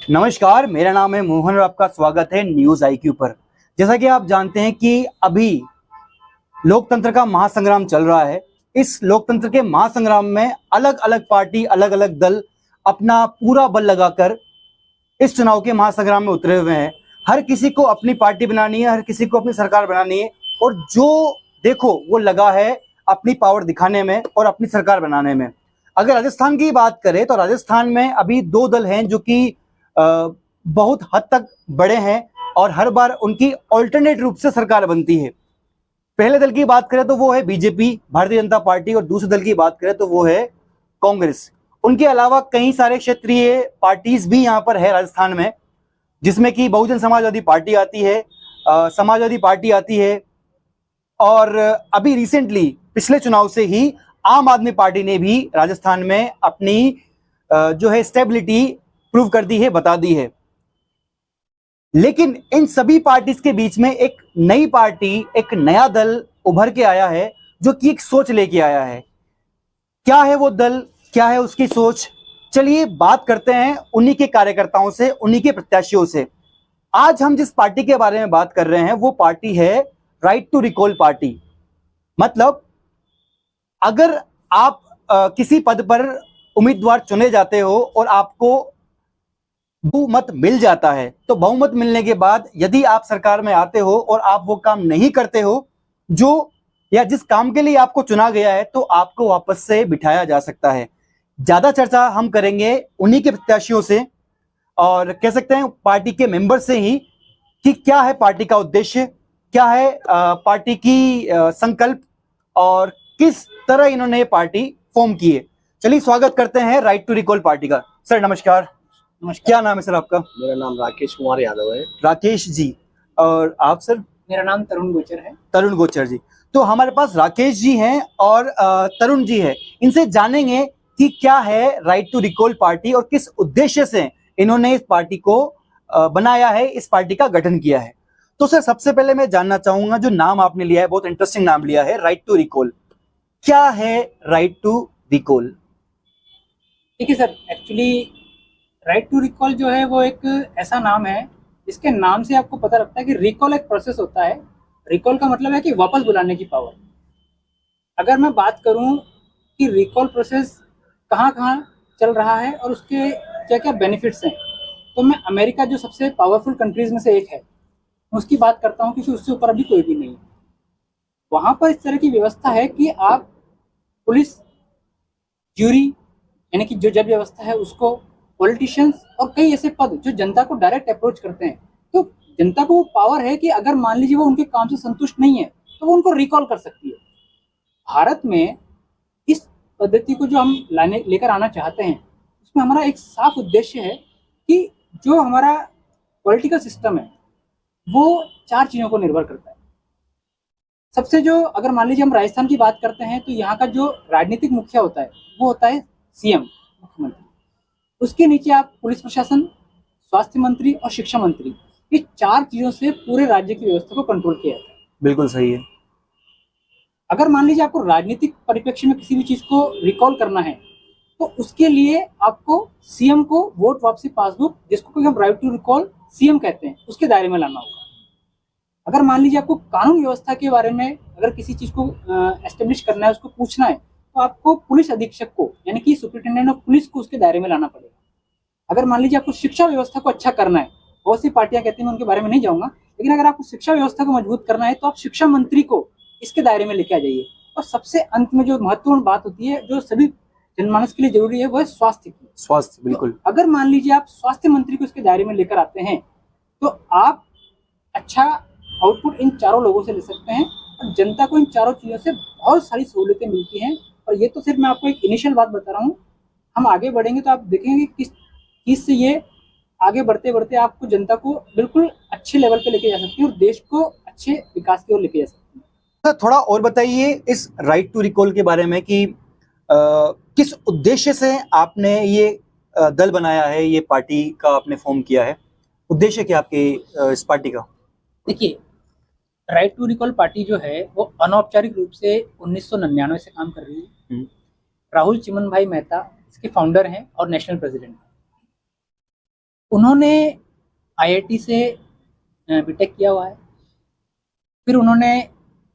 नमस्कार, मेरा नाम है मोहन और आपका स्वागत है न्यूज आईक्यू पर। जैसा कि आप जानते हैं कि अभी लोकतंत्र का महासंग्राम चल रहा है। इस लोकतंत्र के महासंग्राम में अलग अलग पार्टी, अलग अलग दल अपना पूरा बल लगाकर इस चुनाव के महासंग्राम में उतरे हुए हैं। हर किसी को अपनी पार्टी बनानी है, हर किसी को अपनी सरकार बनानी है और जो देखो वो लगा है अपनी पावर दिखाने में और अपनी सरकार बनाने में। अगर राजस्थान की बात करें तो राजस्थान में अभी दो दल हैं जो कि बहुत हद तक बड़े हैं और हर बार उनकी ऑल्टरनेट रूप से सरकार बनती है। पहले दल की बात करें तो वो है बीजेपी, भारतीय जनता पार्टी, और दूसरे दल की बात करें तो वो है कांग्रेस। उनके अलावा कई सारे क्षेत्रीय पार्टीज भी यहाँ पर है राजस्थान में, जिसमें कि बहुजन समाजवादी पार्टी आती है, समाजवादी पार्टी आती है, और अभी रिसेंटली पिछले चुनाव से ही आम आदमी पार्टी ने भी राजस्थान में अपनी जो है स्टेबिलिटी प्रूव कर दी है, बता दी है। लेकिन इन सभी पार्टीज के बीच में एक नई पार्टी, एक नया दल उभर के आया है जो कि एक सोच लेके आया है। क्या है वो दल, क्या है उसकी सोच, चलिए बात करते हैं उन्हीं के कार्यकर्ताओं से, उन्हीं के प्रत्याशियों से। आज हम जिस पार्टी के बारे में बात कर रहे हैं वो पार्टी है राइट टू रिकॉल पार्टी। मतलब अगर आप किसी पद पर उम्मीदवार चुने जाते हो और आपको बहुमत मिल जाता है, तो बहुमत मिलने के बाद यदि आप सरकार में आते हो और आप वो काम नहीं करते हो जो या जिस काम के लिए आपको चुना गया है, तो आपको वापस से बिठाया जा सकता है। ज्यादा चर्चा हम करेंगे उन्हीं के प्रत्याशियों से और कह सकते हैं पार्टी के मेंबर से ही कि क्या है पार्टी का उद्देश्य, क्या है पार्टी की संकल्प और किस तरह इन्होंने ये पार्टी फॉर्म की है। चलिए स्वागत करते हैं राइट टू रिकॉल पार्टी का। सर नमस्कार। नमस्कार। क्या नाम है सर आपका? मेरा नाम राकेश कुमार यादव है। राकेश जी। और आप सर? मेरा नाम तरुण गोचर है। तरुण गोचर जी। तो हमारे पास राकेश जी हैं और तरुण जी है। इनसे जानेंगे कि क्या है राइट टू रिकॉल पार्टी और किस उद्देश्य से इन्होंने इस पार्टी को बनाया है, इस पार्टी का गठन किया है। तो सर सबसे पहले मैं जानना चाहूंगा, जो नाम आपने लिया है बहुत इंटरेस्टिंग नाम लिया है, राइट टू रिकॉल। क्या है राइट टू रिकॉल? देखिए sir, actually right to recall जो है वो एक ऐसा नाम है जिसके नाम से आपको पता लगता है कि रिकॉल एक प्रोसेस होता है। रिकॉल का मतलब है कि वापस बुलाने की पावर। अगर मैं बात करूं कि रिकॉल प्रोसेस कहाँ कहाँ चल रहा है और उसके क्या क्या बेनिफिट्स हैं, तो मैं अमेरिका जो सबसे पावरफुल कंट्रीज में से एक है उसकी बात करता हूँ, क्योंकि उससे ऊपर अभी कोई भी नहीं है। वहाँ पर इस तरह की व्यवस्था है कि आप पुलिस, ज्यूरी यानी कि जो जज व्यवस्था है उसको, पॉलिटिशियंस और कई ऐसे पद जो जनता को डायरेक्ट अप्रोच करते हैं, तो जनता को वो पावर है कि अगर मान लीजिए वो उनके काम से संतुष्ट नहीं है तो वो उनको रिकॉल कर सकती है। भारत में इस पद्धति को जो हम लेकर आना चाहते हैं, उसमें हमारा एक साफ उद्देश्य है कि जो हमारा पॉलिटिकल सिस्टम है वो 4 चीज़ों को निर्भर करता है। सबसे जो, अगर मान लीजिए हम राजस्थान की बात करते हैं, तो यहाँ का जो राजनीतिक मुखिया होता है वो होता है सीएम, मुख्यमंत्री। उसके नीचे आप पुलिस प्रशासन, स्वास्थ्य मंत्री और शिक्षा मंत्री, ये 4 चीजों से पूरे राज्य की व्यवस्था को कंट्रोल किया जाता है। बिल्कुल सही है। अगर मान लीजिए आपको राजनीतिक परिप्रेक्ष्य में किसी भी चीज को रिकॉल करना है, तो उसके लिए आपको सीएम को वोट वापसी पासबुक, जिसको हम राइट टू रिकॉल सीएम कहते हैं, उसके दायरे में लाना होगा। अगर मान लीजिए आपको कानून व्यवस्था के बारे में अगर किसी चीज को एस्टेब्लिश करना है, उसको पूछना है, तो आपको पुलिस अधीक्षक को यानी कि सुपरिटेंडेंट ऑफ पुलिस को उसके दायरे में लाना पड़ेगा। अगर मान लीजिए आपको शिक्षा व्यवस्था को अच्छा करना है, बहुत सी पार्टियां कहती हैं, मैं उनके बारे में नहीं जाऊंगा, लेकिन अगर आपको शिक्षा व्यवस्था को मजबूत करना है तो आप शिक्षा मंत्री को इसके दायरे में लेके आ जाइए। और सबसे अंत में जो महत्वपूर्ण बात होती है, जो सभी जनमानस के लिए जरूरी है, वो है स्वास्थ्य की। स्वास्थ्य, बिल्कुल। तो अगर मान लीजिए आप स्वास्थ्य मंत्री को इसके दायरे में लेकर आते हैं, तो आप अच्छा आउटपुट इन चारों लोगों से ले सकते हैं और जनता को इन चारों चीज़ों से बहुत सारी सहूलियतें मिलती हैं। और ये तो सिर्फ मैं आपको एक इनिशियल बात बता रहा हूँ, हम आगे बढ़ेंगे तो आप देखेंगे किस चीज़ से ये आगे बढ़ते बढ़ते आपको जनता को बिल्कुल अच्छे लेवल पे लेके जा सकती है और देश को अच्छे विकास की ओर लेके जा सकती है। सर थोड़ा और बताइए इस राइट टू रिकॉल के बारे में कि किस उद्देश्य से आपने ये दल बनाया है, ये पार्टी का आपने फॉर्म किया है, उद्देश्य क्या आपके इस पार्टी का? देखिए, राइट टू रिकॉल पार्टी जो है वो अनौपचारिक रूप से 1999 से काम कर रही है। राहुल चिमन भाई मेहता इसके फाउंडर हैं और नेशनल प्रेसिडेंट हैं। उन्होंने आईआईटी से बीटेक किया हुआ है, फिर उन्होंने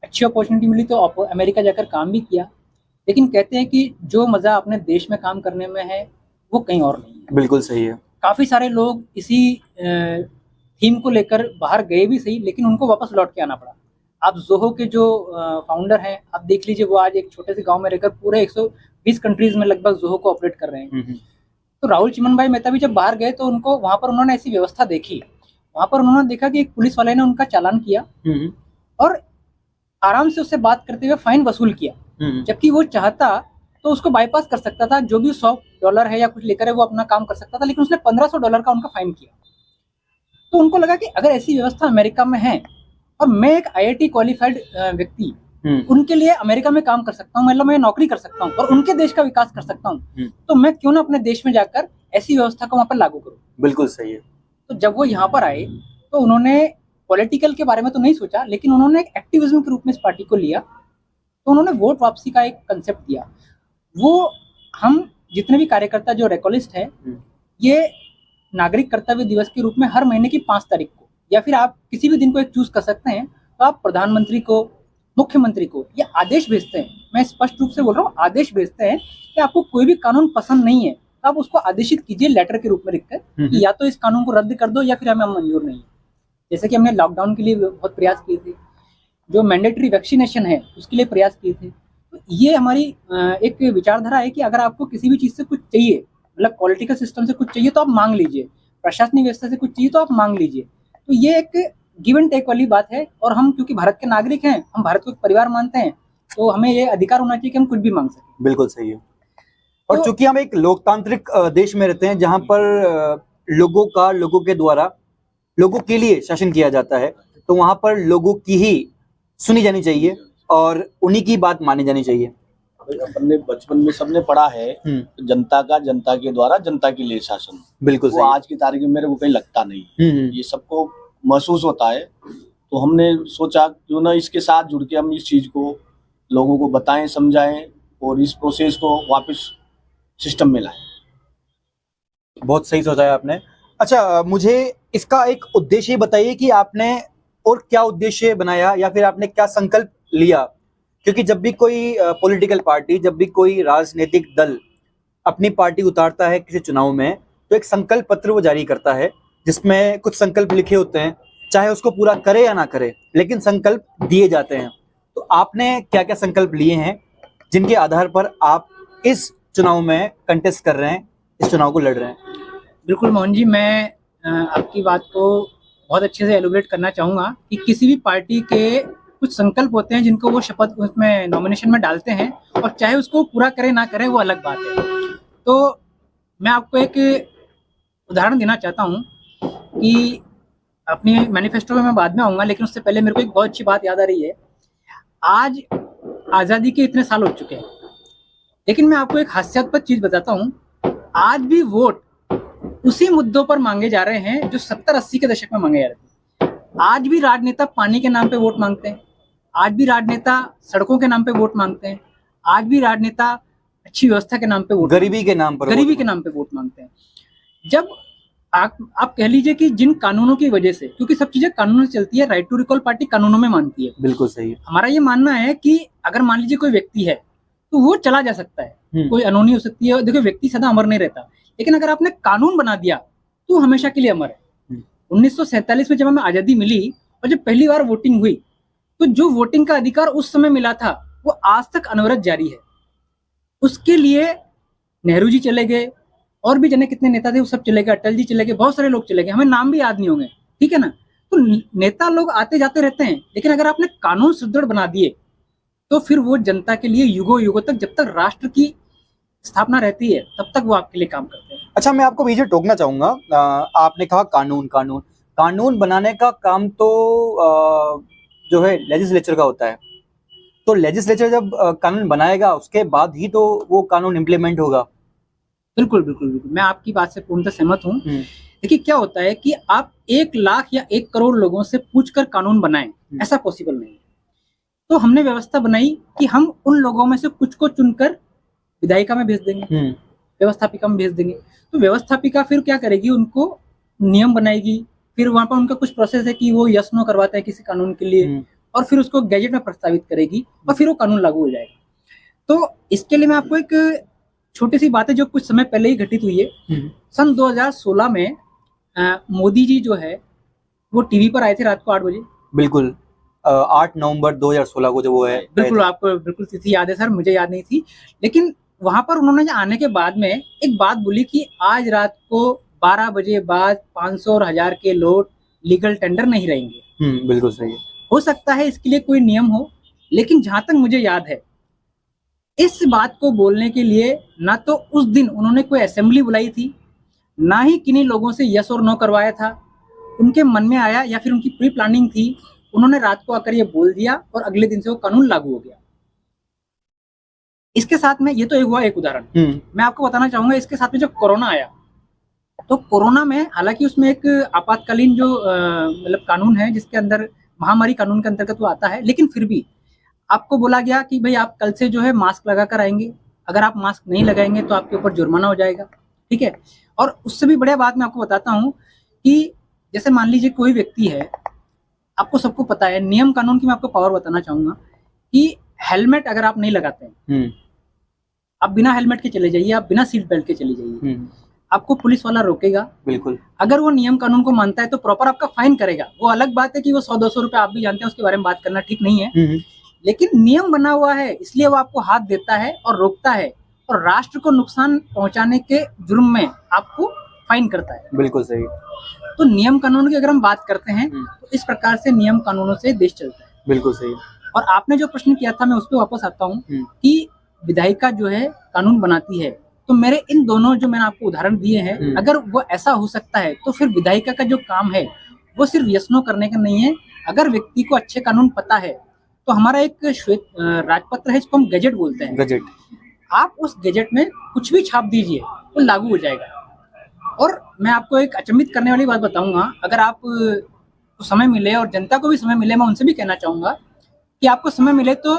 अच्छी अपॉर्चुनिटी मिली तो अमेरिका जाकर काम भी किया, लेकिन कहते हैं कि जो मज़ा अपने देश में काम करने में है वो कहीं और नहीं है। बिल्कुल सही है। काफ़ी सारे लोग इसी थीम को लेकर बाहर गए भी सही, लेकिन उनको वापस लौट के आना पड़ा। आप जोहो के जो फाउंडर हैं, आप देख लीजिए, वो आज एक छोटे से गांव में रहकर पूरे 120 कंट्रीज में लगभग जोहो को ऑपरेट कर रहे हैं। तो राहुल चिमनभाई मेहता भी जब बाहर गए तो उनको वहां पर उन्होंने ऐसी व्यवस्था देखी, वहां पर उन्होंने देखा कि एक पुलिस वाले ने उनका चालान किया और आराम से उससे बात करते हुए फाइन वसूल किया, जबकि वो चाहता तो उसको बाईपास कर सकता था, जो भी $100 है या कुछ लेकर है वो अपना काम कर सकता था, लेकिन उसने $1500 का उनका फाइन किया। तो उनको लगा कि अगर ऐसी व्यवस्था अमेरिका में है और मैं एक आईआईटी क्वालिफाइड व्यक्ति उनके लिए अमेरिका में काम कर सकता हूँ, मतलब मैं नौकरी कर सकता हूँ और उनके देश का विकास कर सकता हूँ, तो मैं क्यों ना अपने देश में जाकर ऐसी व्यवस्था को वहां पर लागू करूँ। बिल्कुल सही है। तो जब वो यहाँ पर आए तो उन्होंने पॉलिटिकल के बारे में तो नहीं सोचा, लेकिन उन्होंने एक एक्टिविज्म के रूप में इस पार्टी को लिया। तो उन्होंने वोट वापसी का एक कंसेप्ट दिया। वो हम जितने भी कार्यकर्ता जो रेकोलिस्ट है, ये नागरिक कर्तव्य दिवस के रूप में हर महीने की 5 तारीख को, या फिर आप किसी भी दिन को एक चूज कर सकते हैं, तो आप प्रधानमंत्री को, मुख्यमंत्री को ये आदेश भेजते हैं। मैं स्पष्ट रूप से बोल रहा हूँ, आदेश भेजते हैं कि आपको कोई भी कानून पसंद नहीं है तो आप उसको आदेशित कीजिए लेटर के रूप में लिखकर कि या तो इस कानून को रद्द कर दो या फिर हमें मंजूर नहीं है। जैसे कि हमने लॉकडाउन के लिए बहुत प्रयास किए थे, जो मैंडेटरी वैक्सीनेशन है उसके लिए प्रयास किए थे। तो ये हमारी एक विचारधारा है कि अगर आपको किसी भी चीज़ से कुछ चाहिए, मतलब पॉलिटिकल सिस्टम से कुछ चाहिए तो आप मांग लीजिए, प्रशासनिक व्यवस्था से कुछ चाहिए तो आप मांग लीजिए। तो ये एक गिव एंड टेक वाली बात है, और हम क्योंकि भारत के नागरिक हैं, हम भारत को एक परिवार मानते हैं, तो हमें ये अधिकार होना चाहिए कि हम कुछ भी मांग सकें। बिल्कुल सही है। और चूंकि हम एक लोकतांत्रिक देश में रहते हैं जहां पर लोगों के द्वारा लोगों के लिए शासन किया जाता है, तो वहां पर लोगों की ही सुनी जानी चाहिए और उन्हीं की बात मानी जानी चाहिए। अपन ने बचपन में सबने पढ़ा है, जनता का जनता के द्वारा जनता के लिए शासन। बिल्कुल वो आज की तारीख में मेरे को कहीं लगता नहीं, ये सबको महसूस होता है। तो हमने सोचा क्यों ना इसके साथ जुड़ के हम इस चीज को लोगों को बताएं, समझाएं और इस प्रोसेस को वापस सिस्टम में लाएं। बहुत सही सोचा है आपने। अच्छा, मुझे इसका एक उद्देश्य बताइए कि आपने और क्या उद्देश्य बनाया या फिर आपने क्या संकल्प लिया, क्योंकि जब भी कोई पॉलिटिकल पार्टी, जब भी कोई राजनीतिक दल अपनी पार्टी उतारता है किसी चुनाव में, तो एक संकल्प पत्र वो जारी करता है जिसमें कुछ संकल्प लिखे होते हैं, चाहे उसको पूरा करे या ना करे, लेकिन संकल्प दिए जाते हैं। तो आपने क्या क्या संकल्प लिए हैं जिनके आधार पर आप इस चुनाव में कंटेस्ट कर रहे हैं, इस चुनाव को लड़ रहे हैं? बिल्कुल मोहन जी, मैं आपकी बात को बहुत अच्छे से एलोबरेट करना चाहूँगा कि किसी भी पार्टी के कुछ संकल्प होते हैं जिनको वो शपथ उसमें नॉमिनेशन में डालते हैं, और चाहे उसको पूरा करें ना करें वो अलग बात है। तो मैं आपको एक उदाहरण देना चाहता हूँ कि अपनी मैनिफेस्टो में मैं बाद में आऊँगा, लेकिन उससे पहले मेरे को एक बहुत अच्छी बात याद आ रही है। आज आज़ादी के इतने साल हो चुके हैं, लेकिन मैं आपको एक हास्यास्पद चीज़ बताता हूँ। आज भी वोट उसी मुद्दों पर मांगे जा रहे हैं जो 70-80 के दशक में मांगे जा रहे थे। आज भी राजनेता पानी के नाम पे वोट मांगते हैं, आज भी राजनेता सड़कों के नाम पे वोट मांगते हैं, आज भी राजनेता अच्छी व्यवस्था के नाम पे वोट, गरीबी के नाम पे वोट मांगते हैं। जब आप कह लीजिए कि जिन कानूनों की वजह से, क्योंकि सब चीजें कानूनों से चलती है, राइट टू रिकॉल पार्टी कानूनों में मानती है। बिल्कुल सही है। हमारा ये मानना है कि अगर मान लीजिए कोई व्यक्ति है तो वो चला जा सकता है, कोई अनहोनी हो सकती है। देखो, व्यक्ति सदा अमर नहीं रहता, लेकिन अगर आपने कानून बना दिया तो हमेशा के लिए अमर है। 1947 में जब हमें आजादी मिली और जब पहली बार वोटिंग हुई, तो जो वोटिंग का अधिकार उस समय मिला था वो आज तक अनवरत जारी है। उसके लिए नेहरू जी चले गए, और भी जाने कितने नेता थे वो सब चले गए, अटल जी चले गए, बहुत सारे लोग चले गए, हमें नाम भी याद नहीं होंगे, ठीक है ना। तो नेता लोग आते जाते रहते हैं, लेकिन अगर आपने कानून सुदृढ़ बना दिए तो फिर वो जनता के लिए युगों युगों तक, जब तक राष्ट्र की स्थापना रहती है तब तक वो आपके लिए काम करते हैं। अच्छा, मैं आपको बीच में टोकना चाहूंगा। आपने कहा कानून बनाने का काम तो जो है लेजिस्लेचर का होता है। तो लेजिस्लेचर जब कानून बनाएगा उसके बाद ही तो वो कानून इम्प्लीमेंट होगा। बिल्कुल बिल्कुल बिल्कुल, मैं आपकी बात से पूर्णतः सहमत हूँ। देखिए, क्या होता है कि आप 1 लाख या 1 करोड़ लोगों से पूछकर कानून बनाएं, ऐसा पॉसिबल नहीं है। तो हमने व्यवस्था बनाई कि हम उन लोगों में से कुछ को चुनकर विधायिका में भेज देंगे, व्यवस्थापिका में भेज देंगे। तो व्यवस्थापिका फिर क्या करेगी, उनको नियम बनाएगी, फिर वहां पर उनका कुछ प्रोसेस है कि वो यस नो करवाता है किसी कानून के लिए, और फिर उसको गैजेट में प्रस्तावित करेगी और फिर वो कानून लागू हो जाएगा। तो इसके लिए मैं आपको एक छोटी सी बात है जो कुछ समय पहले ही घटित हुई है। सन 2016 में मोदी जी जो है वो टीवी पर आए थे रात को 8 बजे। बिल्कुल 8 नवंबर 2016 को जो वो है। बिल्कुल, आपको बिल्कुल तिथि याद है सर, मुझे याद नहीं थी। लेकिन वहां पर उन्होंने आने के बाद में एक बात बोली कि आज रात को 12 बजे बाद 500 और 1000 के नोट लीगल टेंडर नहीं रहेंगे। बिल्कुल सही है। हो सकता है इसके लिए कोई नियम हो, लेकिन जहां तक मुझे याद है इस बात को बोलने के लिए ना तो उस दिन उन्होंने कोई असेंबली बुलाई थी, ना ही किन्हीं लोगों से यस और नो करवाया था। उनके मन में आया या फिर उनकी प्री प्लानिंग थी, उन्होंने रात को आकर ये बोल दिया और अगले दिन से वो कानून लागू हो गया। इसके साथ में ये तो हुआ एक उदाहरण। मैं आपको बताना चाहूंगा इसके साथ में जब कोरोना आया, तो कोरोना में हालांकि उसमें एक आपातकालीन जो मतलब कानून है जिसके अंदर महामारी कानून के अंतर्गत वो आता है, लेकिन फिर भी आपको बोला गया कि भाई आप कल से जो है मास्क लगा कर आएंगे, अगर आप मास्क नहीं लगाएंगे तो आपके ऊपर जुर्माना हो जाएगा, ठीक है। और उससे भी बढ़िया बात मैं आपको बताता हूँ कि जैसे मान लीजिए कोई व्यक्ति है, आपको सबको पता है नियम कानून की मैं आपको पावर बताना चाहूंगा कि हेलमेट अगर आप नहीं लगाते हैं, आप बिना हेलमेट के चले जाइए, आप बिना सीट बेल्ट के चले जाइए, आपको पुलिस वाला रोकेगा। बिल्कुल, अगर वो नियम कानून को मानता है तो प्रॉपर आपका फाइन करेगा। वो अलग बात है कि वो 100-200 रुपए आप भी जानते हैं, उसके बारे में बात करना ठीक नहीं है, लेकिन नियम बना हुआ है इसलिए वो आपको हाथ देता है और रोकता है और राष्ट्र को नुकसान पहुंचाने के जुर्म में आपको फाइन करता है। बिल्कुल सही। तो नियम कानून की अगर हम बात करते हैं तो इस प्रकार से नियम कानूनों से देश चलता है। बिल्कुल सही। और आपने जो प्रश्न किया था मैं उस पर वापस आता हूँ कि विधायिका जो है कानून बनाती है, तो मेरे इन दोनों जो मैंने आपको उदाहरण दिए हैं, अगर वो ऐसा हो सकता है तो फिर विधायिका का जो काम है वो सिर्फ यस नो करने का नहीं है। अगर व्यक्ति को अच्छे कानून पता है तो हमारा एक श्वेत राजपत्र है जिसको हम गजेट बोलते हैं, गजेट, आप उस गजेट में कुछ भी छाप दीजिए वो लागू हो जाएगा। और मैं आपको एक अचंभित करने वाली बात बताऊंगा, अगर आप को समय मिले और जनता को भी समय मिले, मैं उनसे भी कहना चाहूंगा कि आपको समय मिले तो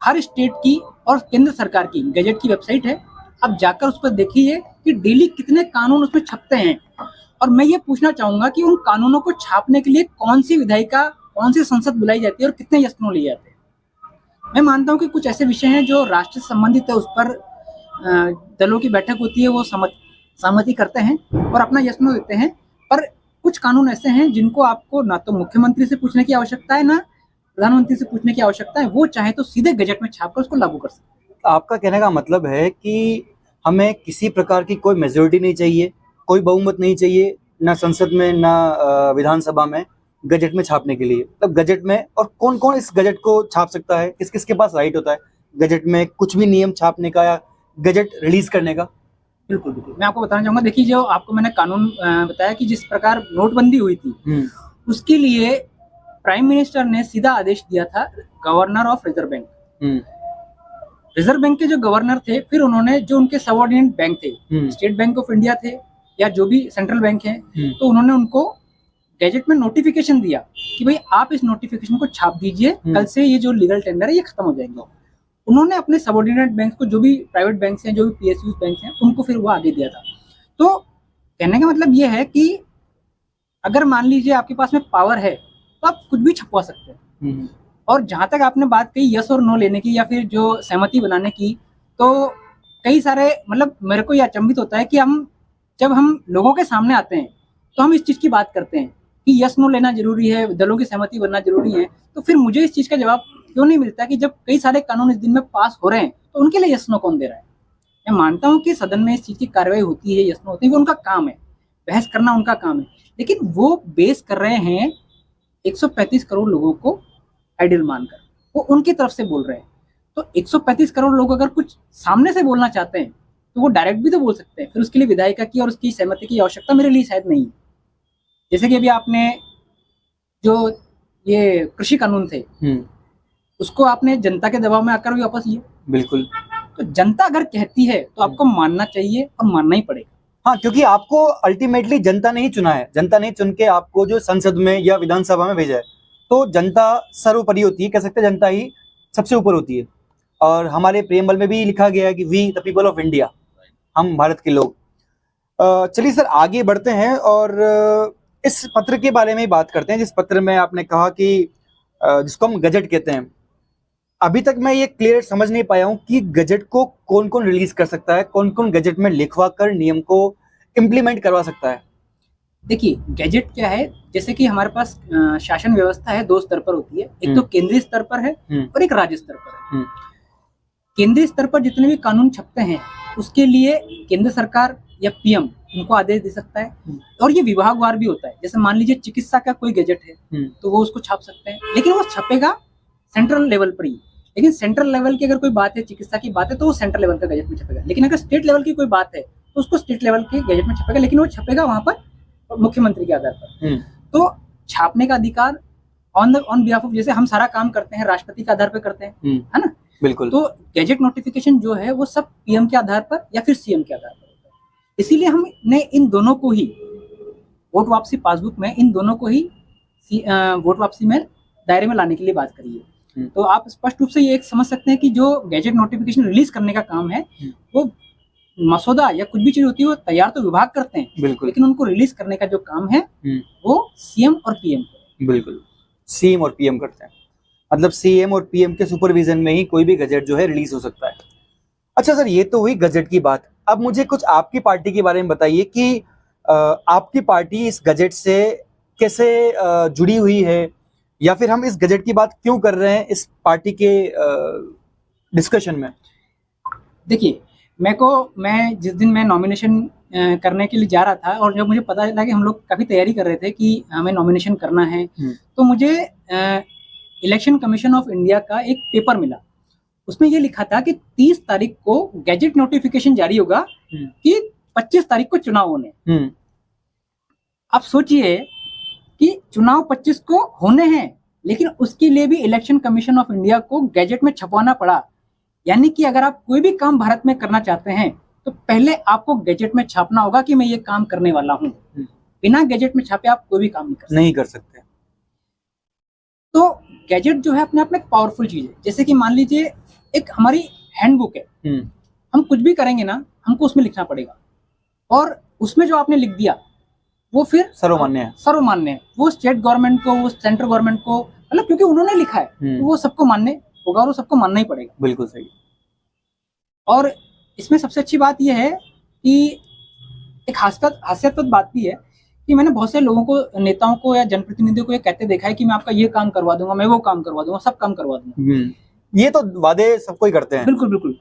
हर स्टेट की और केंद्र सरकार की गजेट की वेबसाइट है, आप जाकर उस पर देखिए कि डेली कितने कानून उसमें छपते हैं। और मैं ये पूछना चाहूंगा कि उन कानूनों को छापने के लिए कौन सी विधायिका, कौन सी संसद बुलाई जाती है और कितने यस नो लिए जाते हैं। मैं मानता हूँ कि कुछ ऐसे विषय हैं जो राष्ट्र से संबंधित है, उस पर दलों की बैठक होती है, वो सहमति करते हैं और अपना यस नो देते हैं। पर कुछ कानून ऐसे हैं जिनको आपको ना तो मुख्यमंत्री से पूछने की आवश्यकता है ना प्रधानमंत्री से पूछने की आवश्यकता है, वो चाहे तो सीधे गजेट में छापकर उसको लागू कर सकते हैं। आपका कहने का मतलब है कि हमें किसी प्रकार की कोई मेजोरिटी नहीं चाहिए, कोई बहुमत नहीं चाहिए, ना संसद में ना विधानसभा में, गजेट में छापने के लिए। तब गजेट में, और कौन कौन इस गजेट को छाप सकता है, किस किस के पास राइट होता है गजेट में कुछ भी नियम छापने का या गजेट रिलीज करने का? बिल्कुल बिल्कुल, मैं आपको बताना चाहूंगा। देखिए, जो आपको मैंने कानून बताया कि जिस प्रकार नोटबंदी हुई थी, उसके लिए प्राइम मिनिस्टर ने सीधा आदेश दिया था governor of reserve bank. Reserve bank के जो गवर्नर थे, फिर उन्होंने जो उनके सबऑर्डिनेट बैंक थे, स्टेट बैंक ऑफ इंडिया थे या जो भी सेंट्रल बैंक है, तो उन्होंने उनको गैजेट में नोटिफिकेशन दिया कि भाई आप इस नोटिफिकेशन को छाप दीजिए, कल से ये जो लीगल टेंडर है ये खत्म हो जाएंगे। उन्होंने अपने सबऑर्डिनेट बैंक को, जो भी प्राइवेट बैंक हैं, जो भी पीएसयू बैंक हैं, उनको फिर वो आगे दिया था। तो कहने का मतलब ये है कि अगर मान लीजिए आपके पास में पावर है तो आप कुछ भी छपवा सकते हैं। और जहां तक आपने बात कही यस और नो लेने की या फिर जो सहमति बनाने की, तो कई सारे मतलब मेरे को ये अचंभित होता है कि जब हम लोगों के सामने आते हैं तो हम इस चीज की बात करते हैं कि यस नो लेना जरूरी है, दलों की सहमति बनना जरूरी है, तो फिर मुझे इस चीज का जवाब क्यों नहीं मिलता कि जब कई सारे कानून इस दिन में पास हो रहे हैं तो उनके लिए यस नो कौन दे रहा है? मैं मानता हूं कि सदन में इस चीज की कार्रवाई होती है, यस नो होती है, वो उनका काम है, बहस करना उनका काम है, लेकिन वो बेस कर रहे हैं 135 करोड़ लोगों को आइडियल मानकर, वो उनकी तरफ से बोल रहे हैं। तो 135 करोड़ लोग अगर कुछ सामने से बोलना चाहते हैं तो वो डायरेक्ट भी तो बोल सकते हैं, फिर उसके लिए विधायिका की और उसकी सहमति की आवश्यकता मेरे लिए शायद नहीं है। जैसे कि अभी आपने जो ये कृषि कानून थे, उसको आपने जनता के दबाव में आकर भी वापस लिया। बिल्कुल, तो जनता अगर कहती है तो आपको मानना चाहिए और मानना ही पड़ेगा। हाँ, क्योंकि आपको अल्टीमेटली जनता ने ही चुना है, जनता ने चुन के आपको जो संसद में या विधानसभा में भेजा है, तो जनता सर्वोपरि होती है, कह सकते हैं जनता ही सबसे ऊपर होती है। और हमारे प्रेमबल में भी लिखा गया है कि we the people of India, हम भारत के लोग। चलिए सर आगे बढ़ते हैं और इस पत्र के बारे में ही बात करते हैं, जिस पत्र में आपने कहा कि जिसको हम गजट कहते हैं। अभी तक मैं ये क्लियर समझ नहीं पाया हूँ कि गजट को कौन कौन रिलीज कर सकता है, कौन कौन गजट में लिखवा कर नियम को इम्प्लीमेंट करवा सकता है। देखिए गैजेट क्या है, जैसे कि हमारे पास शासन व्यवस्था है, दो स्तर पर होती है। एक तो केंद्रीय स्तर पर है और एक राज्य स्तर पर है। केंद्रीय स्तर पर जितने भी कानून छपते हैं उसके लिए केंद्र सरकार या पीएम उनको आदेश दे सकता है, और ये विभागवार भी होता है। जैसे मान लीजिए चिकित्सा का कोई गैजेट है तो वो उसको छाप सकते हैं, लेकिन वो छपेगा सेंट्रल लेवल पर ही। लेकिन सेंट्रल लेवल की अगर कोई बात है, चिकित्सा की बात है, तो वो सेंट्रल लेवल का गैजेट में छपेगा। लेकिन अगर स्टेट लेवल की कोई बात है तो उसको स्टेट लेवल के गैजेट में छपेगा, लेकिन वो छपेगा वहां पर मुख्यमंत्री के आधार पर। तो छापने का अधिकार ऑन बिहाफ ऑफ, जैसे हम सारा काम करते हैं राष्ट्रपति के आधार पर करते हैं, है ना, बिल्कुल। तो गैजेट नोटिफिकेशन जो है वो सब पीएम के आधार पर या फिर सीएम के आधार पर होता है। इसीलिए हमने इन दोनों को ही वोट वापसी पासबुक में, इन दोनों को ही वोट वापसी में दायरे में लाने के लिए बात करी है। तो आप स्पष्ट रूप से ये एक समझ सकते हैं कि जो गैजेट नोटिफिकेशन रिलीज करने का काम है वो मसौदा या कुछ भी चीज होती है वो तैयार तो विभाग करते हैं, बिल्कुल, लेकिन उनको रिलीज करने का जो काम है वो सीएम और पीएम, बिल्कुल सीएम और पीएम करते हैं। मतलब सीएम और पीएम के सुपरविजन में ही कोई भी गजट जो है रिलीज हो सकता है। अच्छा सर, ये तो हुई गजट की बात। अब मुझे कुछ आपकी पार्टी के बारे में बताइए कि आपकी पार्टी इस गजट से कैसे जुड़ी हुई है, या फिर हम इस गजट की बात क्यों कर रहे हैं इस पार्टी के डिस्कशन में। देखिए मैं जिस दिन मैं नॉमिनेशन करने के लिए जा रहा था, और जब मुझे पता चला कि हम लोग काफी तैयारी कर रहे थे कि हमें नॉमिनेशन करना है, तो मुझे इलेक्शन कमीशन ऑफ इंडिया का एक पेपर मिला। उसमें ये लिखा था कि 30 तारीख को गैजेट नोटिफिकेशन जारी होगा कि 25 तारीख को चुनाव होने। आप सोचिए कि चुनाव 25 को होने हैं, लेकिन उसके लिए भी इलेक्शन कमीशन ऑफ इंडिया को गैजेट में छपवाना पड़ा। यानी कि अगर आप कोई भी काम भारत में करना चाहते हैं तो पहले आपको गैजेट में छापना होगा कि मैं ये काम करने वाला हूं। बिना गैजेट में छापे आप कोई भी काम नहीं कर सकते। तो गैजेट जो है अपने आप में एक पावरफुल चीज है। जैसे कि मान लीजिए एक हमारी हैंडबुक है, हम कुछ भी करेंगे ना, हमको उसमें लिखना पड़ेगा, और उसमें जो आपने लिख दिया वो फिर सर्वमान्य है। वो स्टेट गवर्नमेंट को, वो सेंट्रल गवर्नमेंट को, मतलब क्योंकि उन्होंने लिखा है तो वो सबको मानने होगा और वो सबको मानना ही पड़ेगा। बिल्कुल सही। और इसमें सबसे अच्छी बात यह है कि एक हास्यास्पद बात भी है कि मैंने बहुत से लोगों को, नेताओं को या जनप्रतिनिधियों को ये कहते देखा है कि मैं आपका ये काम करवा दूंगा, मैं वो काम करवा दूंगा, सब काम करवा दूंगा। ये तो वादे सबको ही करते हैं। बिल्कुल बिल्कुल।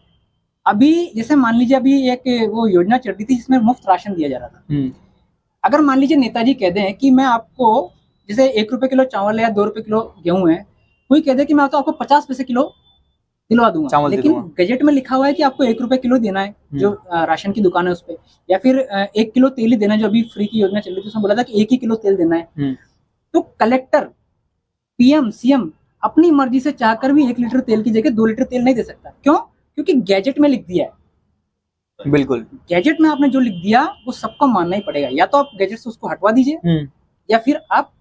अभी जैसे मान लीजिए अभी एक वो योजना चल रही थी जिसमें मुफ्त राशन दिया जा रहा था। अगर मान लीजिए नेताजी कह दें कि मैं आपको, जैसे 1 रुपए किलो चावल या 2 रुपए किलो गेहूं है, कोई कह दे कि मैं तो आपको 50 पैसे किलो दिलवा दूंगा, लेकिन गजट में लिखा हुआ है कि आपको 1 रुपए किलो देना है जो राशन की दुकान है उस पर, या फिर 1 किलो तेल ही देना है। जो अभी फ्री की योजना चल रही थी उसमें बोला था कि 1 ही किलो तेल देना है। तो कलेक्टर, पीएम, सीएम अपनी मर्जी से चाहकर भी 1 लीटर तेल की जगह 2 लीटर तेल नहीं दे सकता। क्यों? क्योंकि गैजेट में लिख दिया है। बिल्कुल, गैजेट में आपने जो लिख दिया वो सबको मानना ही पड़ेगा। या तो आप गैजेट से उसको हटवा दीजिए या फिर आप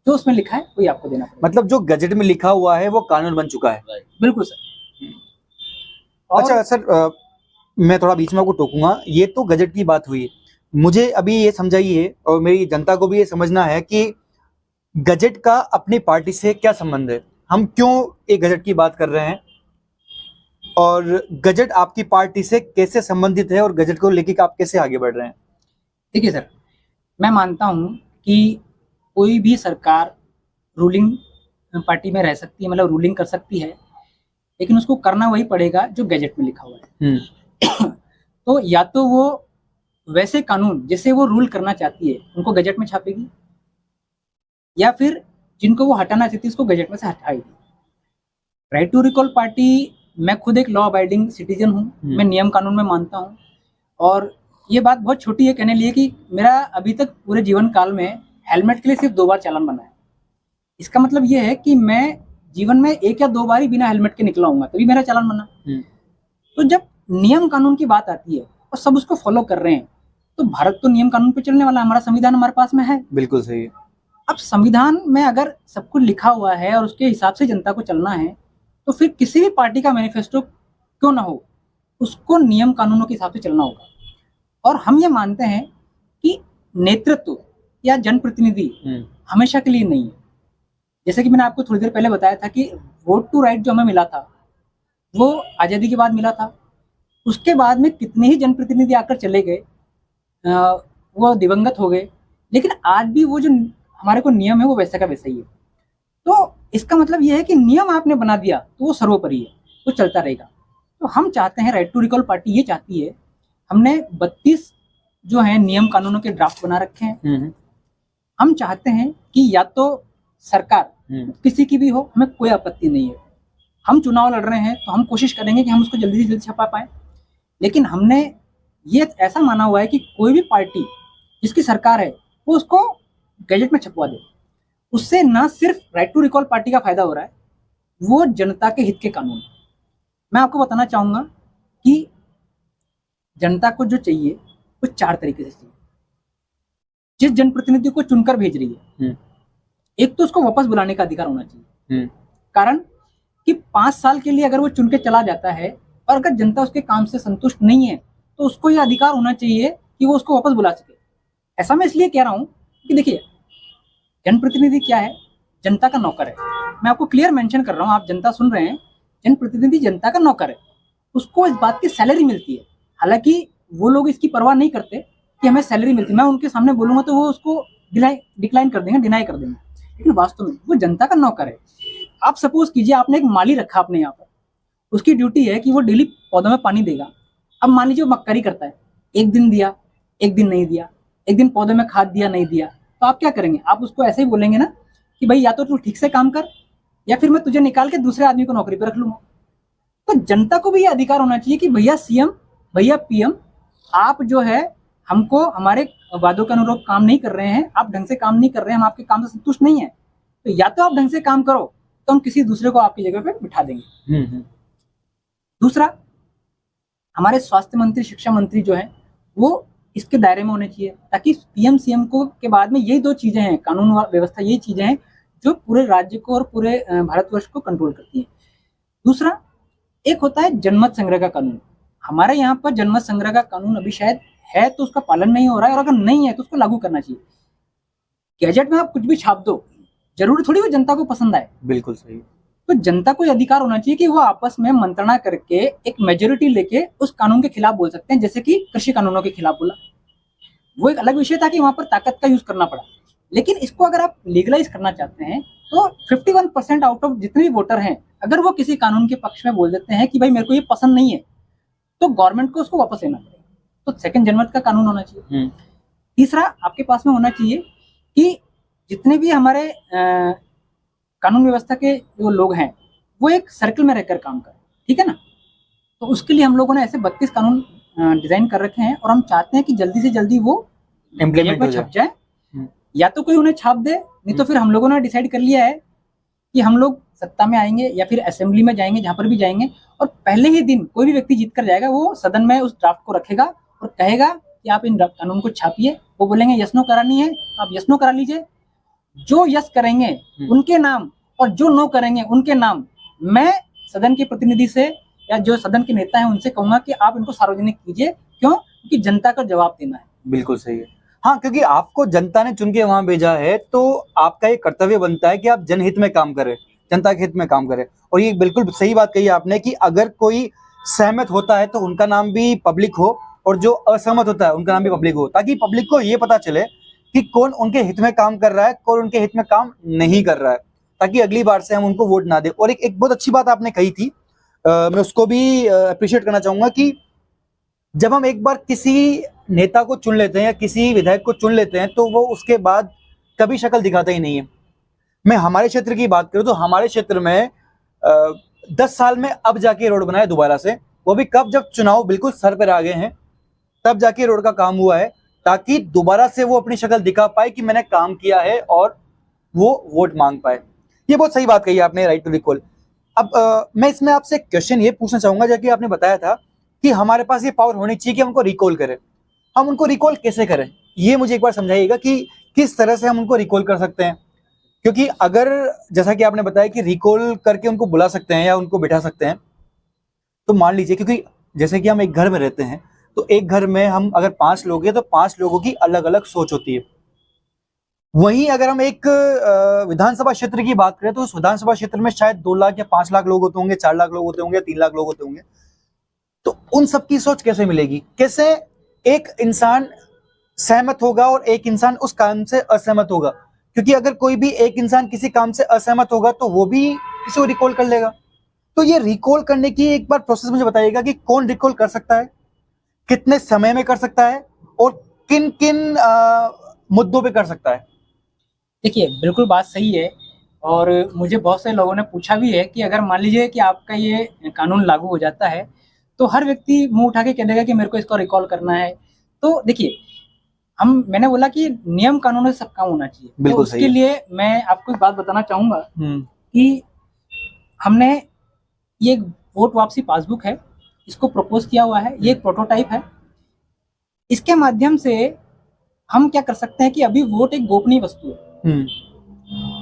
जो उसमें लिखा है वही आपको देना पड़ेगा। मतलब जो गैजेट में लिखा हुआ है वो कानून बन चुका है। बिल्कुल सर। अच्छा सर, मैं थोड़ा बीच में आपको टोकूंगा। ये तो गजट की बात हुई, मुझे अभी ये समझाइए और मेरी जनता को भी ये समझना है कि गजट का अपनी पार्टी से क्या संबंध है, हम क्यों एक गजट की बात कर रहे हैं, और गजट आपकी पार्टी से कैसे संबंधित है, और गजट को लेकर आप कैसे आगे बढ़ रहे हैं। देखिए सर, मैं मानता हूं कि कोई भी सरकार रूलिंग पार्टी में रह सकती है, मतलब रूलिंग कर सकती है, लेकिन उसको करना वही पड़ेगा जो गैजेट में लिखा हुआ है। तो या तो वो वैसे कानून जैसे वो रूल करना चाहती है उनको गैजेट में छापेगी, या फिर जिनको वो हटाना चाहती है उसको गैजेट में से हटाएगी। राइट टू रिकॉल पार्टी, मैं खुद एक लॉ अबाइडिंग सिटीजन हूँ, मैं नियम कानून में मानता हूँ, और ये बात बहुत छोटी है कहने लिए कि मेरा अभी तक पूरे जीवन काल में हेलमेट के लिए सिर्फ 2 बार चालान बना है। इसका मतलब ये है कि मैं जीवन में 1 या 2 बार ही बिना हेलमेट के निकला हूँ, तभी मेरा चालान बना। तो जब नियम कानून की बात आती है और सब उसको फॉलो कर रहे हैं, तो भारत तो नियम कानून पे चलने वाला है, हमारा संविधान हमारे पास में है। बिल्कुल सही है। अब संविधान में अगर सब कुछ लिखा हुआ है और उसके हिसाब से जनता को चलना है, तो फिर किसी भी पार्टी का मैनिफेस्टो क्यों ना हो, उसको नियम कानूनों के हिसाब से चलना होगा। और हम ये मानते हैं नेतृत्व या जनप्रतिनिधि हमेशा के लिए नहीं है। जैसे कि मैंने आपको थोड़ी देर पहले बताया था कि वोट टू राइट जो हमें मिला था वो आज़ादी के बाद मिला था। उसके बाद में कितने ही जनप्रतिनिधि आकर चले गए, वो दिवंगत हो गए, लेकिन आज भी वो जो हमारे को नियम है वो वैसा का वैसा ही है। तो इसका मतलब ये है कि नियम आपने बना दिया तो वो सर्वोपरि है, वो चलता रहेगा। तो हम चाहते हैं, राइट टू रिकॉल पार्टी ये चाहती है, हमने 32 जो है नियम कानूनों के ड्राफ्ट बना रखे हैं। हम चाहते हैं कि या तो सरकार किसी की भी हो, हमें कोई आपत्ति नहीं है। हम चुनाव लड़ रहे हैं तो हम कोशिश करेंगे कि हम उसको जल्दी से जल्दी छपा पाए, लेकिन हमने ये ऐसा माना हुआ है कि कोई भी पार्टी जिसकी सरकार है वो उसको गैजेट में छपवा दे। उससे ना सिर्फ राइट टू रिकॉल पार्टी का फायदा हो रहा है, वो जनता के हित के कानून। मैं आपको बताना चाहूंगा कि जनता को जो चाहिए वो 4 तरीके से चाहिए। जिस जनप्रतिनिधि को चुनकर भेज रही है, एक तो उसको वापस बुलाने का अधिकार होना चाहिए। कारण कि 5 साल के लिए अगर वो चुन के चला जाता है और अगर जनता उसके काम से संतुष्ट नहीं है तो उसको यह अधिकार होना चाहिए कि वो उसको वापस बुला सके। ऐसा मैं इसलिए कह रहा हूं कि देखिए, जनप्रतिनिधि क्या है? जनता का नौकर है। मैं आपको क्लियर मेंशन कर रहा हूं, आप जनता सुन रहे हैं, जनप्रतिनिधि जनता का नौकर है। उसको इस बात की सैलरी मिलती है। हालांकि वो लोग इसकी परवाह नहीं करते कि हमें सैलरी मिलती है। मैं उनके सामने बोलूंगा तो वो उसको डिक्लाइन कर देंगे, डिनाई कर देंगे, लेकिन वास्तव में वो जनता का नौकर है। आप सपोज कीजिए आपने एक माली रखा अपने यहाँ पर, उसकी ड्यूटी है कि वो डेली पौधों में पानी देगा। अब मान लीजिए वो मक्कारी करता है, एक दिन दिया, एक दिन नहीं दिया, एक दिन पौधे में खाद दिया, नहीं दिया, तो आप क्या करेंगे? आप उसको ऐसे ही बोलेंगे ना कि भाई या तो तू ठीक से काम कर या फिर मैं तुझे निकाल के दूसरे आदमी को नौकरी पर रख लूंगा। तो जनता को भी ये अधिकार होना चाहिए कि भैया सीएम, भैया पीएम, आप जो है हमको हमारे वादों के अनुरूप काम नहीं कर रहे हैं, आप ढंग से काम नहीं कर रहे हैं, हम आपके काम से संतुष्ट नहीं है, तो या तो आप ढंग से काम करो तो हम किसी दूसरे को आपकी जगह पे बिठा देंगे। दूसरा, हमारे स्वास्थ्य मंत्री, शिक्षा मंत्री जो है वो इसके दायरे में होने चाहिए, ताकि पीएम सीएम को के बाद में यही 2 चीजें हैं, कानून व्यवस्था, यही चीजें हैं जो पूरे राज्य को और पूरे भारतवर्ष को कंट्रोल करती है। दूसरा, एक होता है जनमत संग्रह का कानून। हमारे यहाँ पर जनमत संग्रह का कानून अभी शायद है तो उसका पालन नहीं हो रहा है, और अगर नहीं है तो उसको लागू करना चाहिए। गैजेट में आप कुछ भी छाप दो, जरूरी थोड़ी वो जनता को पसंद आए। बिल्कुल सही। तो जनता को अधिकार होना चाहिए कि वो आपस में मंत्रणा करके एक मेजोरिटी लेके उस कानून के खिलाफ बोल सकते हैं, जैसे कि कृषि कानूनों के खिलाफ बोला। वो एक अलग विषय था कि वहां पर ताकत का यूज करना पड़ा, लेकिन इसको अगर आप लीगलाइज करना चाहते हैं तो 51% आउट ऑफ जितने भी वोटर हैं, अगर वो किसी कानून के पक्ष में बोल देते हैं कि भाई मेरे को ये पसंद नहीं है, तो गवर्नमेंट को उसको वापस लेना पड़ेगा। तो सेकंड जनमत का कानून होना चाहिए। तीसरा, आपके पास में होना चाहिए कि जितने भी हमारे कानून व्यवस्था के जो लोग हैं वो एक सर्कल में रहकर काम करें, ठीक है ना। तो उसके लिए हम लोगों ने ऐसे 32 कानून डिजाइन कर रखे हैं, और हम चाहते हैं कि जल्दी से जल्दी वो इम्प्लीमेंट में छप जाए। या तो कोई उन्हें छाप दे, नहीं तो फिर हम लोगों ने डिसाइड कर लिया है कि हम लोग सत्ता में आएंगे या फिर असेंबली में जाएंगे, जहां पर भी जाएंगे, और पहले ही दिन कोई भी व्यक्ति जीत कर जाएगा, वो सदन में उस ड्राफ्ट को रखेगा और कहेगा कि आप इन कानून को छापिए। वो बोलेंगे यस नो करानी है, आप यस नो करा लीजिए। जो यस करेंगे उनके नाम और जो नो करेंगे उनके नाम मैं सदन के प्रतिनिधि से या जो सदन के नेता है उनसे कहूंगा कि आप इनको सार्वजनिक कीजिए। क्यों? क्योंकि जनता का जवाब देना है। बिल्कुल सही है। हाँ, क्योंकि आपको जनता ने चुन के वहां भेजा है, तो आपका ये कर्तव्य बनता है कि आप जनहित में काम करें, जनता के हित में काम करें। और ये बिल्कुल सही बात कही आपने कि अगर कोई सहमत होता है तो उनका नाम भी पब्लिक हो, और जो असहमत होता है उनका नाम भी पब्लिक हो, ताकि पब्लिक को ये पता चले कि कौन उनके हित में काम कर रहा है, कौन उनके हित में काम नहीं कर रहा है, ताकि अगली बार से हम उनको वोट ना दें। और एक बहुत अच्छी बात आपने कही थी, मैं उसको भी अप्रिशिएट करना चाहूंगा कि जब हम एक बार किसी नेता को चुन लेते हैं या किसी विधायक को चुन लेते हैं, तो वो उसके बाद कभी शक्ल दिखाता ही नहीं है। मैं हमारे क्षेत्र की बात करूं तो हमारे क्षेत्र में 10 साल में अब जाके रोड बनाया दोबारा से, वो भी कब? जब चुनाव बिल्कुल सर पर आ गए हैं, तब जाके रोड का काम हुआ है, ताकि दोबारा से वो अपनी शक्ल दिखा पाए कि मैंने काम किया है और वो वोट मांग पाए। ये बहुत सही बात कही आपने, राइट टू रिकॉल। अब मैं इसमें आपसे एक क्वेश्चन ये पूछना चाहूंगा, जैसे आपने बताया था कि हमारे पास ये पावर होनी चाहिए कि हम उनको रिकॉल करें। हम उनको रिकॉल कैसे करें, ये मुझे एक बार समझाइएगा कि किस तरह से हम उनको रिकॉल कर सकते हैं। क्योंकि अगर जैसा कि आपने बताया कि रिकॉल करके उनको बुला सकते हैं या उनको बिठा सकते हैं, तो मान लीजिए, क्योंकि जैसे कि हम एक घर में रहते हैं तो एक घर में हम अगर 5 लोग हैं तो 5 लोगों की अलग अलग सोच होती है। वहीं अगर हम एक विधानसभा क्षेत्र की बात करें तो उस विधानसभा क्षेत्र में शायद 2 लाख या 5 लाख लोग होते होंगे, 4 लाख लोग होते होंगे, 3 लाख लोग होते होंगे। तो उन सबकी सोच कैसे मिलेगी? कैसे एक इंसान सहमत होगा और एक इंसान उस काम से असहमत होगा? क्योंकि अगर कोई भी एक इंसान किसी काम से असहमत होगा तो वो भी किसी को रिकॉल कर लेगा। तो ये रिकॉल करने की एक बार प्रोसेस मुझे बताइएगा कि कौन रिकॉल कर सकता है, कितने समय में कर सकता है और किन किन मुद्दों पे कर सकता है? देखिए, बिल्कुल बात सही है। और मुझे बहुत से लोगों ने पूछा भी है कि अगर मान लीजिए कि आपका ये कानून लागू हो जाता है तो हर व्यक्ति मुंह उठा के कह देगा कि मेरे को इसको रिकॉल करना है। तो देखिए, मैंने बोला कि नियम कानूनों से सब काम होना चाहिए। तो बिल्कुल सही उसके है। लिए मैं आपको एक बात बताना चाहूंगा कि हमने ये एक वोट वापसी पासबुक है, इसको प्रपोज किया हुआ है। ये एक प्रोटोटाइप है। इसके माध्यम से हम क्या कर सकते हैं कि अभी वोट एक गोपनीय वस्तु है।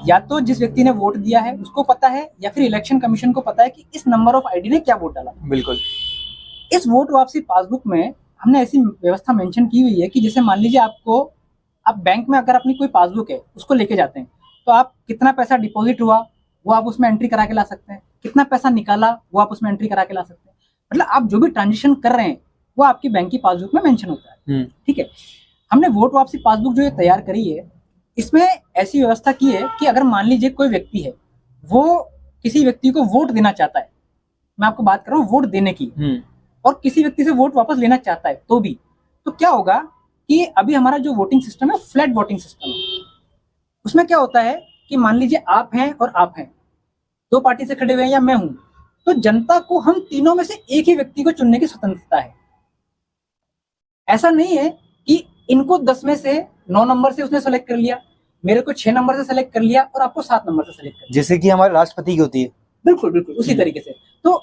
या तो जिस व्यक्ति ने वोट दिया है उसको पता है या फिर इलेक्शन कमीशन को पता है कि इस नंबर ऑफ आईडी ने क्या वोट डाला। बिल्कुल। इस वोट वापसी पासबुक में हमने ऐसी व्यवस्था मेंशन की हुई है कि जैसे मान लीजिए आप बैंक में अगर अपनी कोई पासबुक है उसको लेके जाते हैं तो आप कितना पैसा डिपॉजिट हुआ वो आप उसमें एंट्री करा के ला सकते हैं, कितना पैसा निकाला वो आप उसमें एंट्री करा के ला सकते हैं। मतलब आप जो भी ट्रांजेक्शन कर रहे हैं वो आपकी बैंक की पासबुक में मेंशन होता है। ठीक है। हमने वोट वापसी पासबुक जो ये तैयार करी है इसमें ऐसी व्यवस्था की है कि अगर मान लीजिए कोई व्यक्ति है वो किसी व्यक्ति को वोट देना चाहता है, मैं आपको बात कर रहा हूँ वोट देने की, और किसी व्यक्ति से वोट वापस लेना चाहता है तो क्या होगा कि अभी हमारा जो वोटिंग सिस्टम है फ्लैट वोटिंग सिस्टम है। उसमें क्या होता है कि मान लीजिए आप हैं और आप हैं, 2 पार्टी से खड़े हुए हैं या मैं हूं, तो जनता को हम तीनों में से एक ही व्यक्ति को चुनने की स्वतंत्रता है। ऐसा नहीं है कि इनको 10 में से 9 नंबर से उसने सेलेक्ट कर लिया, मेरे को 6 नंबर से सेलेक्ट कर लिया और आपको 7 नंबर से सेलेक्ट कर लिया, जैसे कि हमारे राष्ट्रपति की होती है। बिल्कुल बिल्कुल उसी तरीके से। तो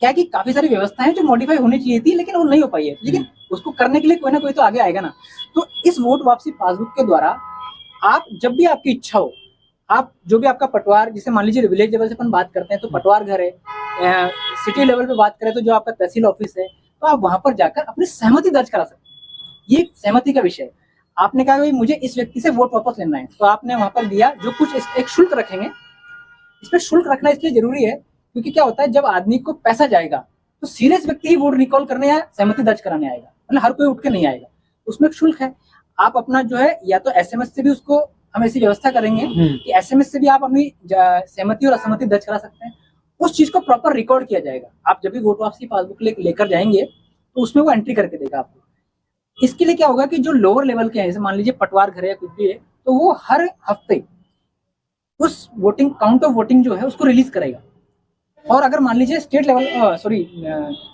क्या कि काफी सारी व्यवस्थाएं हैं जो मॉडिफाई होनी चाहिए थी लेकिन वो नहीं हो पाई है, लेकिन उसको करने के लिए कोई ना कोई तो आगे आएगा ना। तो इस वोट वापसी पासबुक के द्वारा आप जब भी आपकी इच्छा हो, आप जो भी आपका पटवार, जैसे मान लीजिए विलेज लेवल से अपन बात करते हैं तो पटवार घर है, सिटी लेवल पे बात करें तो जो आपका तहसील ऑफिस है, तो आप वहां पर जाकर अपनी सहमति दर्ज करा सकते हैं। ये सहमति का विषय है। आपने कहा भाई मुझे इस व्यक्ति से वोट वापस लेना है, तो आपने वहां पर दिया, जो कुछ एक शुल्क रखेंगे। इसमें शुल्क रखना इसलिए जरूरी है क्योंकि क्या होता है जब आदमी को पैसा जाएगा तो सीरियस व्यक्ति ही वोट रिकॉल करने या सहमति दर्ज कराने आएगा, मतलब हर कोई उठ के नहीं आएगा। उसमें एक शुल्क है। आप अपना जो है या तो एसएमएस से भी उसको हम ऐसी व्यवस्था करेंगे कि एसएमएस से भी आप अपनी सहमति और असहमति दर्ज करा सकते हैं। उस चीज को प्रॉपर रिकॉर्ड किया जाएगा। आप जब भी वोट वापसी पासबुक लेकर जाएंगे तो उसमें वो एंट्री करके देगा आपको। इसके लिए क्या होगा कि जो लोअर लेवल के हैं, जैसे मान लीजिए पटवार घर है या कुछ भी है, तो वो हर हफ्ते उस वोटिंग काउंट ऑफ वोटिंग जो है उसको रिलीज करेगा। और अगर मान लीजिए स्टेट लेवल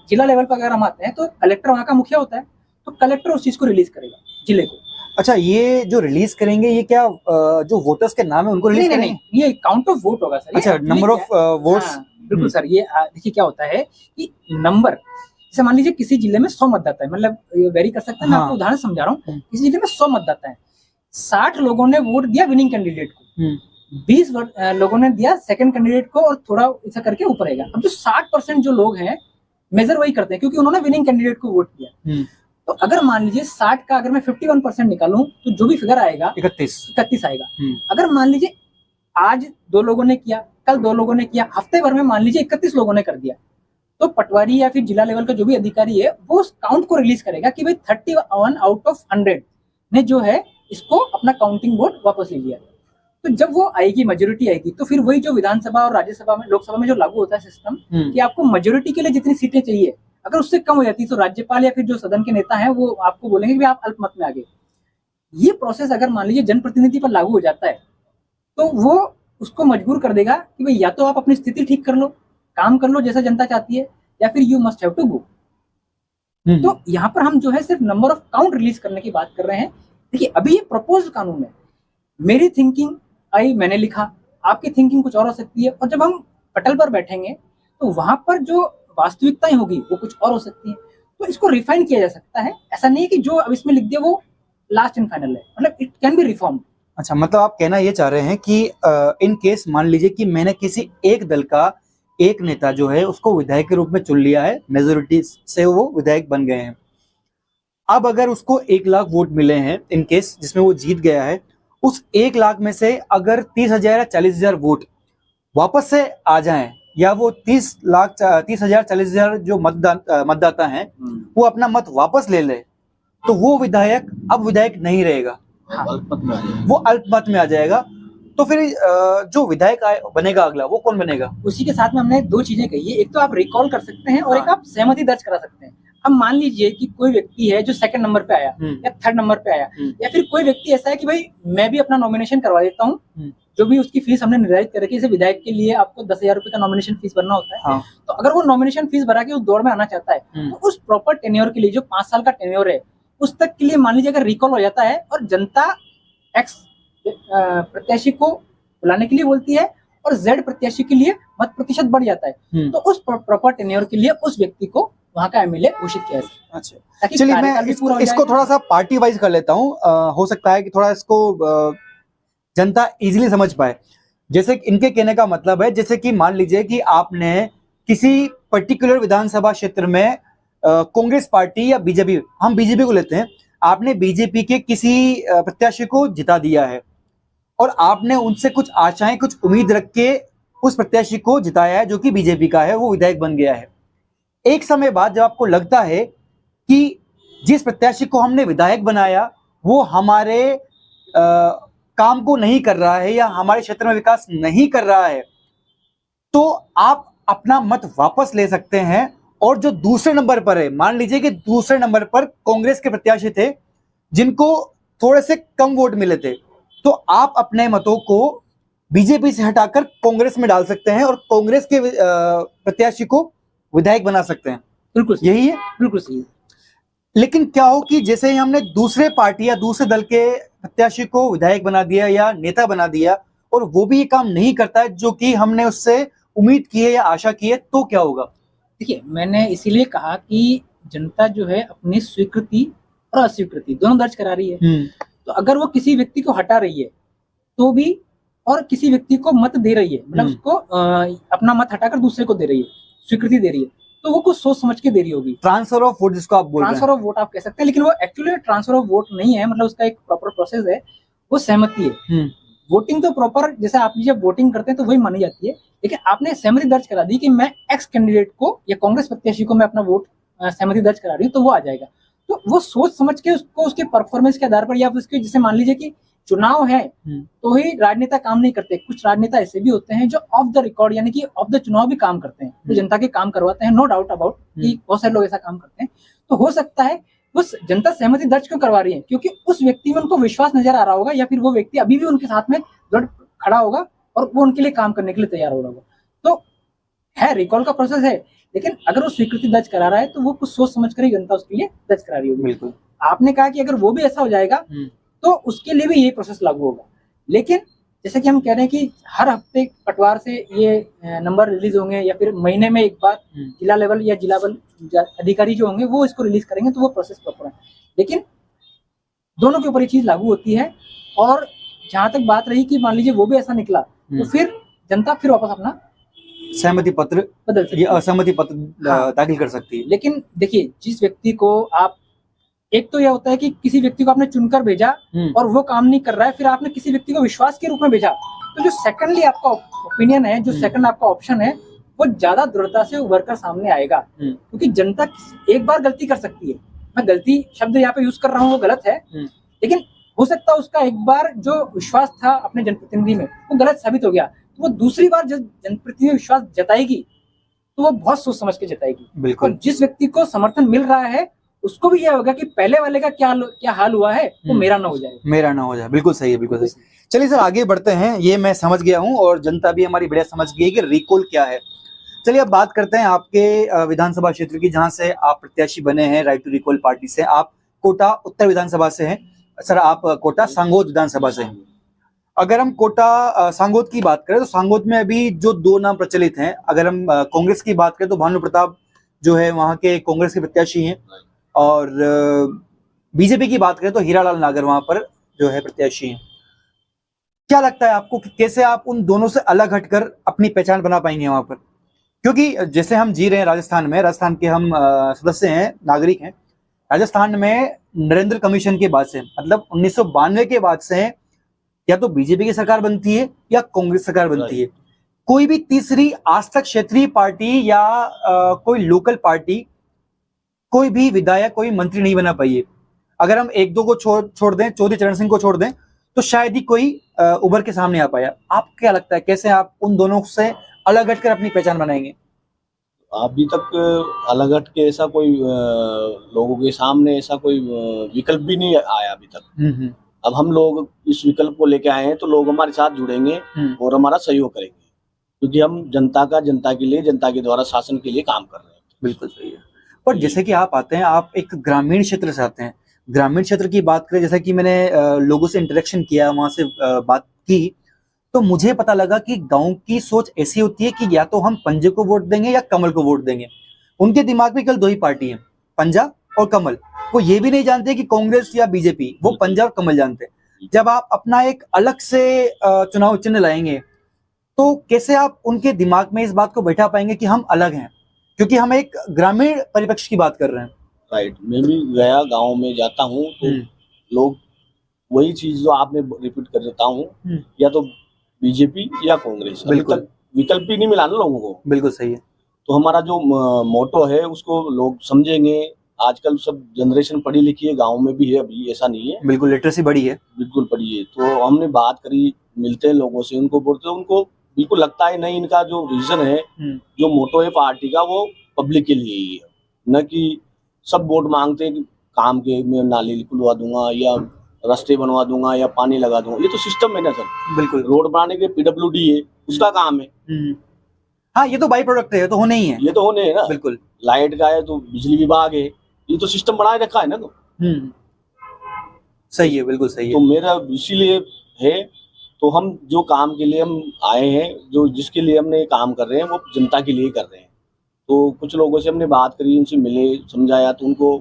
जिला लेवल पर अगर हम आते हैं तो कलेक्टर वहाँ का मुखिया होता है, तो कलेक्टर उस चीज को रिलीज करेगा जिले को। अच्छा, ये जो रिलीज करेंगे ये क्या जो वोटर्स के नाम है उनको रिलीज करेंगे? नहीं, ये काउंट ऑफ वोट होगा सर। अच्छा, नंबर ऑफ वोट्स। बिल्कुल सर। ये देखिए क्या होता है कि नंबर, जैसे मान लीजिए किसी जिले में 100 मतदाता है, मतलब ये वेरी कर सकते हैं। मैं आपको उदाहरण समझा रहा हूँ। किसी जिले में 100 मतदाता है, 60 लोगों ने वोट दिया विनिंग कैंडिडेट को, 20 लोगों ने दिया सेकंड कैंडिडेट को, और थोड़ा ऐसा करके ऊपर आएगा। अब जो 60% जो लोग हैं मेजर वही करते हैं क्योंकि उन्होंने विनिंग कैंडिडेट को वोट दिया। तो अगर मान लीजिए 60 का अगर मैं 51% निकालूं तो जो भी फिगर आएगा 31 आएगा। अगर मान लीजिए आज 2 लोगों ने किया, कल 2 लोगों ने किया, हफ्ते भर में मान लीजिए 31 लोगों ने कर दिया, तो पटवारी या फिर जिला लेवल का जो भी अधिकारी है वो उस काउंट को रिलीज करेगा कि भाई 31 आउट ऑफ 100 ने जो है इसको अपना काउंटिंग वोट वापस ले लिया। तो जब वो आएगी, मेजोरिटी आएगी, तो फिर वही जो विधानसभा और राज्यसभा में, लोकसभा में जो लागू होता है सिस्टम कि आपको मेजोरिटी के लिए जितनी सीटें चाहिए, अगर उससे कम हो जाती तो राज्यपाल या फिर जो सदन के नेता हैं वो आपको बोलेंगे कि आप अल्पमत में आ गए। ये प्रोसेस अगर मान लीजिए जनप्रतिनिधि पर लागू हो जाता है तो वो उसको मजबूर कर देगा कि भाई या तो आप अपनी स्थिति ठीक कर लो, काम कर लो जैसा जनता चाहती है, या फिर you must have to go. तो यहाँ पर हम जो है सिर्फ नंबर ऑफ काउंट रिलीज करने की बात कर रहे हैं। देखिए अभी ये प्रपोज्ड कानून है, मेरी थिंकिंग आई, मैंने लिखा, आपकी थिंकिंग कुछ और हो सकती है, और जब हम पटल पर बैठेंगे तो वहां पर जो वास्तविकताएं होगी वो कुछ और हो सकती है। तो इसको रिफाइन किया जा सकता है। ऐसा नहीं है कि जो अब इसमें लिख दिया वो लास्ट एंड फाइनल है, मतलब इट कैन बी रिफॉर्म। अच्छा, मतलब आप कहना ये चाह रहे हैं कि इन केस मान लीजिए कि मैंने किसी एक दल का एक नेता जो है उसको विधायक के रूप में चुन लिया है, मेजोरिटी से वो विधायक बन गए हैं, अब अगर उसको 1 लाख वोट मिले हैं इन केस, जिसमें वो जीत गया है, उस 1 लाख में से अगर 30,000 या 40,000 वोट वापस से आ जाएं, या वो 30,000 40,000 जो मतदाता हैं वो अपना मत वापस ले ले, तो वो विधायक अब विधायक नहीं रहेगा, अल्पमत में आ जाएगा। वो अल्पमत में आ जाएगा। तो फिर जो विधायक बनेगा अगला, वो कौन बनेगा? उसी के साथ में हमने दो चीजें कही है, एक तो आप रिकॉल कर सकते हैं और एक आप सहमति दर्ज करा सकते हैं। अब मान लीजिए कि कोई व्यक्ति है जो सेकंड नंबर पे आया या थर्ड नंबर पे आया, या फिर कोई व्यक्ति ऐसा है कि भाई मैं भी अपना नॉमिनेशन करवा देता हूँ, जो भी उसकी फीस हमने निर्धारित कर रखी है, जैसे विधायक के लिए आपको 10,000 रुपए का नॉमिनेशन फीस भरना होता है। हाँ। तो अगर वो नॉमिनेशन फीस भरा के उस दौड़ में आना चाहता है, तो उस प्रॉपर टेन्योर के लिए, जो 5 साल का टेन्योर है, उस तक के लिए मान लीजिए अगर रिकॉल हो जाता है और जनता एक्स प्रत्याशी को बुलाने के लिए बोलती है और जेड प्रत्याशी के लिए मत प्रतिशत बढ़ जाता है, तो उस प्रॉपर टेन्योर के लिए उस व्यक्ति को वहां का एमएलए घोषित किया जाए। अच्छा, चलिए मैं इसको थोड़ा सा पार्टी वाइज कर लेता हूँ। हो सकता है कि थोड़ा इसको जनता इजीली समझ पाए। जैसे इनके कहने का मतलब है, जैसे कि मान लीजिए कि आपने किसी पर्टिकुलर विधानसभा क्षेत्र में कांग्रेस पार्टी या बीजेपी, हम बीजेपी को लेते हैं, आपने बीजेपी के किसी प्रत्याशी को जिता दिया है और आपने उनसे कुछ आशाएं, कुछ उम्मीद रख के उस प्रत्याशी को जिताया है जो कि बीजेपी का है, वो विधायक बन गया है। एक समय बाद जब आपको लगता है कि जिस प्रत्याशी को हमने विधायक बनाया वो हमारे काम को नहीं कर रहा है या हमारे क्षेत्र में विकास नहीं कर रहा है, तो आप अपना मत वापस ले सकते हैं। और जो दूसरे नंबर पर है, मान लीजिए कि दूसरे नंबर पर कांग्रेस के प्रत्याशी थे जिनको थोड़े से कम वोट मिले थे, तो आप अपने मतों को बीजेपी से हटाकर कांग्रेस में डाल सकते हैं और कांग्रेस के प्रत्याशी को विधायक बना सकते हैं। बिल्कुल यही है, बिल्कुल सही है। लेकिन क्या हो कि जैसे ही हमने दूसरे पार्टी या दूसरे दल के प्रत्याशी को विधायक बना दिया या नेता बना दिया और वो भी ये काम नहीं करता है जो कि हमने उससे उम्मीद की है या आशा की है, तो क्या होगा? देखिए, मैंने इसीलिए कहा कि जनता जो है अपनी स्वीकृति और अस्वीकृति दोनों दर्ज करा रही है। तो अगर वो किसी व्यक्ति को हटा रही है तो भी, और किसी व्यक्ति को मत दे रही है, मतलब उसको अपना मत हटाकर दूसरे को दे रही है, स्वीकृति दे रही है, तो वो कुछ सोच समझ के दे रही होगी। ट्रांसफर ऑफ वोट जिसको आप बोल रहे हैं, ट्रांसफर ऑफ वोट आप कह सकते हैं, लेकिन वो एक्चुअली ट्रांसफर ऑफ वोट नहीं है, मतलब उसका एक प्रॉपर प्रोसेस है, वो सहमति है। वोटिंग तो प्रॉपर, जैसे आप जब वोटिंग करते हैं तो वही मानी जाती है, लेकिन आपने सहमति दर्ज करा दी कि मैं एक्स कैंडिडेट को या कांग्रेस प्रत्याशी को मैं अपना वोट सहमति दर्ज करा रही हूँ, तो वो आ जाएगा। तो वो सोच समझ के उसको उसके परफॉर्मेंस के आधार पर, या उसके, जैसे मान लीजिए कि चुनाव है तो ही राजनेता काम नहीं करते, कुछ राजनेता ऐसे भी होते हैं जो ऑफ द रिकॉर्ड यानी कि ऑफ द चुनाव भी काम करते हैं, तो जनता के काम करवाते हैं, नो डाउट अबाउट कि बहुत सारे लोग ऐसा काम करते हैं। तो हो सकता है उस जनता सहमति दर्ज क्यों करवा रही है, क्योंकि उस व्यक्ति में उनको विश्वास नजर आ रहा होगा, या फिर वो व्यक्ति अभी भी उनके साथ में खड़ा होगा और वो उनके लिए काम करने के लिए तैयार हो रहा होगा। तो है, रिकॉल का प्रोसेस है, लेकिन अगर वो स्वीकृति दर्ज करा रहा है तो वो कुछ सोच समझ कर ही जनता उसके लिए दर्ज करा रही होगी। बिल्कुल। आपने कहा कि अगर वो भी ऐसा हो जाएगा तो उसके लिए भी यही प्रोसेस लागू होगा। लेकिन जैसे कि हम कह रहे हैं कि हर हफ्ते पटवार से ये नंबर रिलीज होंगे, या फिर महीने में एक बार जिला लेवल या जिला लेवल अधिकारी जो होंगे वो इसको रिलीज करेंगे, तो वो प्रोसेस प्रॉपर है। लेकिन दोनों के ऊपर ये चीज लागू होती है। और जहां तक बात रही कि मान लीजिए वो भी ऐसा निकला, तो फिर जनता फिर वापस अपना सहमति पत्र बदल सकती या असहमति पत्र दाखिल कर सकती है। लेकिन देखिए, जिस व्यक्ति को आप, एक तो यह होता है कि किसी व्यक्ति को आपने चुनकर भेजा और वो काम नहीं कर रहा है, फिर आपने किसी व्यक्ति को विश्वास के रूप में भेजा, तो जो सेकंडली आपका ओपिनियन है, जो सेकंड आपका ऑप्शन है, वो ज्यादा दृढ़ता से उभर कर सामने आएगा। क्योंकि जनता एक बार गलती कर सकती है, मैं गलती शब्द यहाँ पे यूज कर रहा हूँ वो गलत है, लेकिन हो सकता है उसका एक बार जो विश्वास था अपने जनप्रतिनिधि में वो गलत साबित हो गया, तो वो दूसरी बार जब जनप्रतिनिधि में विश्वास जताएगी तो वो बहुत सोच समझ के जताएगी। बिल्कुल। और जिस व्यक्ति को समर्थन मिल रहा है उसको भी यह होगा कि पहले वाले का क्या हाल हुआ है वो मेरा ना हो जाए, मेरा ना हो जाए। बिल्कुल सही है, बिल्कुल सही। चलिए सर, आगे बढ़ते हैं। ये मैं समझ गया हूँ और जनता भी हमारी बढ़िया समझ गई है कि रिकॉल क्या है। चलिए अब बात करते हैं आपके विधानसभा क्षेत्र की, जहां से आप प्रत्याशी बने हैं राइट टू रिकॉल पार्टी से। आप कोटा उत्तर विधानसभा से हैं। सर, आप कोटा सांगोद विधानसभा से हैं। अगर हम कोटा सांगोद की बात करें तो सांगोद में अभी जो 2 नाम प्रचलित हैं, अगर हम कांग्रेस की बात करें तो भानु प्रताप जो है वहां के कांग्रेस के प्रत्याशी हैं, और बीजेपी की बात करें तो हीरालाल नागर वहां पर जो है प्रत्याशी हैं। क्या लगता है आपको कि कैसे आप उन दोनों से अलग हटकर अपनी पहचान बना पाएंगे वहां पर? क्योंकि जैसे हम जी रहे हैं राजस्थान में, राजस्थान के हम सदस्य हैं, नागरिक हैं, राजस्थान में नरेंद्र कमीशन के बाद से, मतलब 1992 के बाद से या तो बीजेपी की सरकार बनती है या कांग्रेस सरकार बनती है। कोई भी तीसरी आज तक क्षेत्रीय पार्टी या कोई लोकल पार्टी कोई भी विधायक कोई मंत्री नहीं बना पाई है। अगर हम एक दो को छोड़ दें, चौधरी चरण सिंह को छोड़ दें, तो शायद ही कोई उभर के सामने आ पाया। आप क्या लगता है कैसे आप उन दोनों से अलग हटकर अपनी पहचान बनाएंगे? अभी तक अलग हट के ऐसा कोई लोगों के सामने ऐसा कोई विकल्प भी नहीं आया अभी तक। अब हम लोग इस विकल्प को लेके आए हैं तो लोग हमारे साथ जुड़ेंगे और हमारा सहयोग करेंगे, क्योंकि हम जनता के लिए, जनता के द्वारा शासन के लिए काम कर रहे हैं। बिल्कुल सही है। पर जैसे कि आप आते हैं, आप एक ग्रामीण क्षेत्र से आते हैं, ग्रामीण क्षेत्र की बात करें, जैसा कि मैंने लोगों से इंटरेक्शन किया, वहां से बात की, तो मुझे पता लगा कि गांव की सोच ऐसी होती है कि या तो हम पंजे को वोट देंगे या कमल को वोट देंगे। उनके दिमाग में केवल दो ही पार्टी है, पंजा और कमल। वो ये भी नहीं जानते कि कांग्रेस या बीजेपी, वो पंजा और कमल जानते हैं। जब आप अपना एक अलग से चुनाव चिन्ह लाएंगे तो कैसे आप उनके दिमाग में इस बात को बैठा पाएंगे कि हम अलग हैं, क्योंकि हम एक ग्रामीण परिप्रेक्ष्य की बात कर रहे हैं। राइट, मैं भी गया गांव में जाता हूँ तो लोग वही चीज जो आपने रिपीट कर देता हूँ, या तो बीजेपी या कांग्रेस। बिल्कुल, विकल्प ही नहीं मिला ना लोगों को। बिल्कुल सही है। तो हमारा जो मोटो है उसको लोग समझेंगे। आजकल सब जनरेशन पढ़ी लिखी है, गांव में भी है, अभी ऐसा नहीं है। बिल्कुल लिटरेसी बढ़ी है, बिल्कुल पढ़ी है। तो हमने बात करी, मिलते हैं लोगों से, उनको बोलते हैं, उनको बिल्कुल लगता है नहीं, इनका जो रीजन है, जो मोटो है पार्टी का, वो पब्लिक के लिए ही है, न कि सब वोट मांगते हैं कि काम के, मैं नाली खुलवा दूंगा या रास्ते बनवा दूंगा या पानी लगा दूंगा। ये तो सिस्टम है ना सर। बिल्कुल, रोड बनाने के PWD है, उसका काम है। हाँ, ये तो बाई प्रोडक्ट है, तो होने ही है, ये तो होने है ना। बिल्कुल, लाइट का है तो बिजली विभाग है, ये तो सिस्टम बनाए रखा है ना। तो सही है, बिल्कुल सही है। तो मेरा इसीलिए है, तो हम जो काम के लिए हम आए हैं, जो जिसके लिए हमने काम कर रहे हैं, वो जनता के लिए कर रहे हैं। तो कुछ लोगों से हमने बात करी, उनसे मिले, समझाया, तो उनको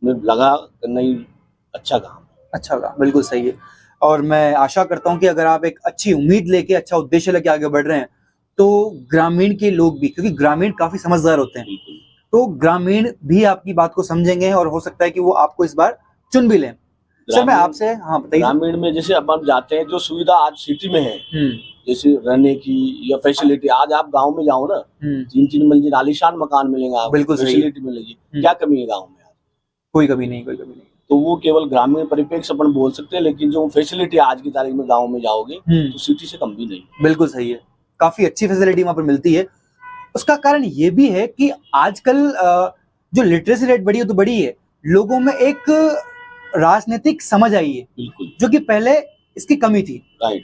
लगा नहीं, अच्छा काम, अच्छा काम, बिल्कुल सही है। और मैं आशा करता हूं कि अगर आप एक अच्छी उम्मीद लेके, अच्छा उद्देश्य लेके आगे बढ़ रहे हैं, तो ग्रामीण के लोग भी, क्योंकि ग्रामीण काफी समझदार होते हैं, तो ग्रामीण भी आपकी बात को समझेंगे और हो सकता है कि वो आपको इस बार चुन भी लें। सर मैं आपसे, हाँ बताइए। ग्रामीण में जैसे अब हम जाते हैं, जो सुविधा आज सिटी में है, जैसे रहने की या फैसिलिटी, आज आप गांव में जाओ ना, 3-3 मंजिल आलीशान मकान मिलेंगे आपको, बिल्कुल फैसिलिटी मिलेगी। क्या कमी है गाँव में? कोई कमी नहीं, कोई कमी नहीं। तो वो केवल ग्रामीण परिप्रेक्ष्य अपन बोल सकते हैं, लेकिन जो फैसिलिटी आज की तारीख में गाँव में जाओगे तो सिटी से कम भी नहीं। बिल्कुल सही है, काफी अच्छी फैसिलिटी वहां पर मिलती है। उसका कारण ये भी है कि आजकल जो लिटरेसी रेट बढ़ी है तो बढ़ी है, लोगों में एक राजनीतिक समझ आई है, बिल्कुल, जो कि पहले इसकी कमी थी। राइट।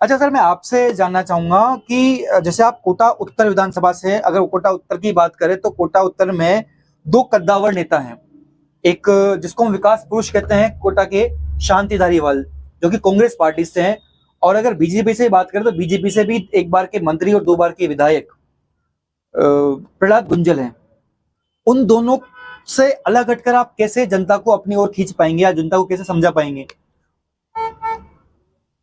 अच्छा सर, मैं आपसे जानना चाहूंगा कि जैसे आप कोटा उत्तर विधानसभा से, अगर कोटा उत्तर की बात करें तो कोटा उत्तर में 2 कद्दावर नेता हैं। एक जिसको हम विकास पुरुष कहते हैं, कोटा के शांति धारीवाल, जो कि कांग्रेस पार्टी से हैं, और अगर बीजेपी से बात करें तो बीजेपी से भी 1 बार के मंत्री और 2 बार के विधायक प्रहलाद गुंजल हैं। उन दोनों से अलग हटकर आप कैसे जनता को अपनी ओर खींच पाएंगे या जनता को कैसे समझा पाएंगे?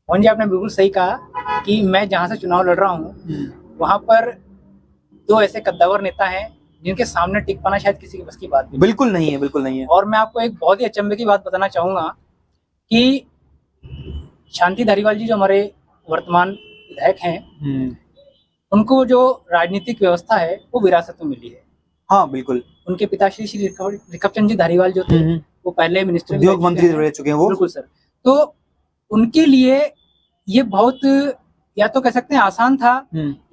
मोहन जी, आपने बिल्कुल सही कहा कि मैं जहां से चुनाव लड़ रहा हूँ वहां पर 2 ऐसे कद्दावर नेता हैं जिनके सामने टिक पाना शायद किसी के बस की बात नहीं। बिल्कुल नहीं है, बिल्कुल नहीं है। और मैं आपको एक बहुत ही अचंभे की बात बताना चाहूंगा कि शांति धारीवाल जी जो हमारे वर्तमान विधायक हैं, उनको जो राजनीतिक व्यवस्था है वो विरासत में मिली है। हाँ बिल्कुल। उनके पिताश्री श्री रिखपचंद जी धारीवाल जो थे वो पहले मिनिस्टर, उद्योग मंत्री रह चुके हैं वो। बिल्कुल सर। तो उनके लिए ये बहुत, या तो कह सकते हैं आसान था,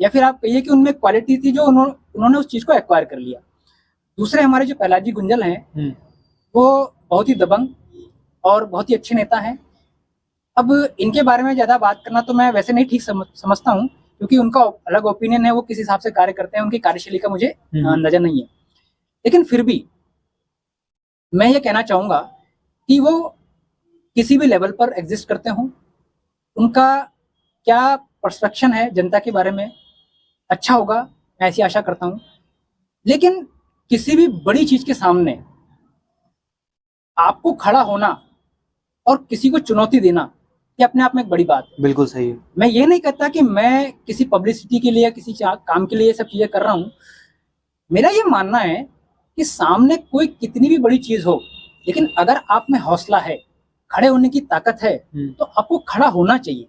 या फिर आप कहिए कि उनमें क्वालिटी थी जो उन्होंने उस चीज को एक्वायर कर लिया। दूसरे हमारे जो प्रहलाद जी गुंजल हैं वो बहुत ही दबंग और बहुत ही अच्छे नेता हैं। अब इनके बारे में ज्यादा बात करना तो मैं वैसे नहीं ठीक समझता हूँ, क्योंकि उनका अलग ओपिनियन है, वो किस हिसाब से कार्य करते हैं, उनकी कार्यशैली का मुझे नजर नहीं है। लेकिन फिर भी मैं ये कहना चाहूंगा कि वो किसी भी लेवल पर एग्जिस्ट करते हों, उनका क्या परसेप्शन है जनता के बारे में अच्छा होगा, मैं ऐसी आशा करता हूं। लेकिन किसी भी बड़ी चीज के सामने आपको खड़ा होना और किसी को चुनौती देना, ये अपने आप में एक बड़ी बात है। बिल्कुल सही है। मैं ये नहीं कहता कि मैं किसी पब्लिसिटी के लिए या किसी काम के लिए ये सब चीजें कर रहा हूं। मेरा ये मानना है कि सामने कोई कितनी भी बड़ी चीज हो, लेकिन अगर आप में हौसला है, खड़े होने की ताकत है, तो आपको खड़ा होना चाहिए।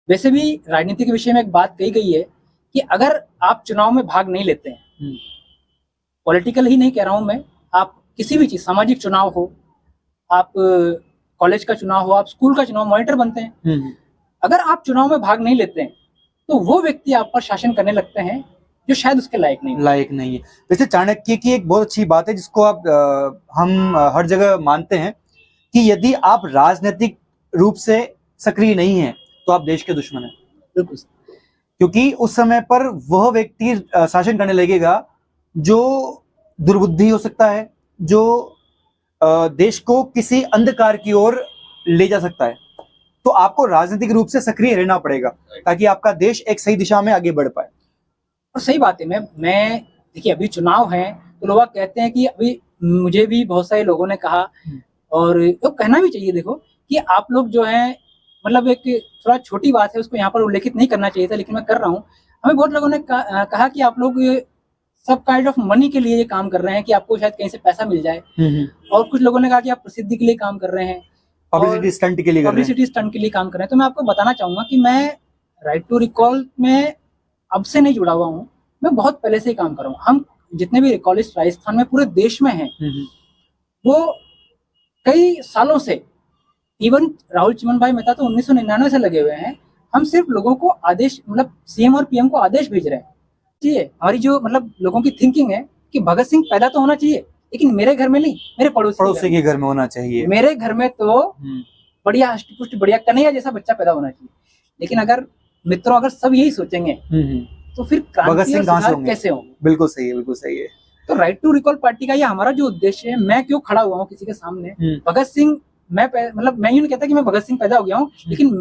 वैसे भी राजनीति के विषय में एक बात कही गई है कि अगर आप चुनाव में भाग नहीं लेते हैं, पॉलिटिकल ही नहीं कह रहा हूं मैं, आप किसी भी चीज, सामाजिक चुनाव हो, आप कॉलेज का चुनाव हो, आप स्कूल का चुनाव, मॉनिटर बनते हैं, अगर आप चुनाव में भाग नहीं लेते हैं तो वो व्यक्ति आप पर शासन करने लगते हैं जो शायद उसके लायक नहीं है। वैसे चाणक्य की एक बहुत अच्छी बात है जिसको हम हर जगह मानते हैं कि यदि आप राजनीतिक रूप से सक्रिय नहीं हैं तो आप देश के दुश्मन हैं। बिल्कुल, क्योंकि उस समय पर वह व्यक्ति शासन करने लगेगा जो दुर्बुद्धि हो सकता है, जो देश को किसी अंधकार की ओर ले जा सकता है। तो आपको राजनीतिक रूप से सक्रिय रहना पड़ेगा ताकि आपका देश एक सही दिशा में आगे बढ़ पाए। और सही बात है। मैं देखिए, अभी चुनाव है तो लोग कहते हैं कि अभी, मुझे भी बहुत सारे लोगों ने कहा, और तो कहना भी चाहिए, देखो कि आप लोग जो है, मतलब एक थोड़ा छोटी बात है, उसको यहाँ पर उल्लेखित नहीं करना चाहिए था, लेकिन मैं कर रहा हूँ। हमें बहुत लोगों ने कहा कि आप लोग सब काइंड ऑफ मनी के लिए ये काम कर रहे हैं, कि आपको शायद कहीं से पैसा मिल जाए, और कुछ लोगों ने कहा कि आप प्रसिद्धि के लिए काम कर रहे हैं, पब्लिसिटी स्टंट के लिए काम कर रहे हैं। तो मैं आपको बताना चाहूंगा कि मैं राइट टू रिकॉल में अब से नहीं जुड़ा हुआ हूँ, मैं बहुत पहले से ही काम कर रहा हूँ। हम जितने भी रिकॉलिस्ट राजस्थान में, पूरे देश में हैं, वो कई सालों से, इवन राहुल चिमन भाई मेहता तो 1999 से लगे हुए हैं। हम सिर्फ लोगों को आदेश, मतलब सीएम और पीएम को आदेश भेज रहे हैं। हमारी जो, मतलब लोगों की थिंकिंग है कि भगत सिंह पैदा तो होना चाहिए, लेकिन मेरे घर में नहीं, मेरे पड़ोसी के घर में होना चाहिए। मेरे घर में तो बढ़िया हष्ट-पुष्ट, बढ़िया कन्हैया जैसा बच्चा पैदा होना चाहिए। लेकिन अगर मित्रों, अगर सब यही सोचेंगे तो फिर क्रांति और सुधार कैसे होंगे? बिल्कुल सही है, बिल्कुल सही है। तो राइट टू रिकॉल पार्टी का ये हमारा जो उद्देश्य है, मैं क्यों खड़ा हुआ हूँ किसी के सामने, भगत सिंह, मतलब मैं यूं नहीं कहता कि मैं भगत सिंह पैदा हो गया हूँ, लेकिन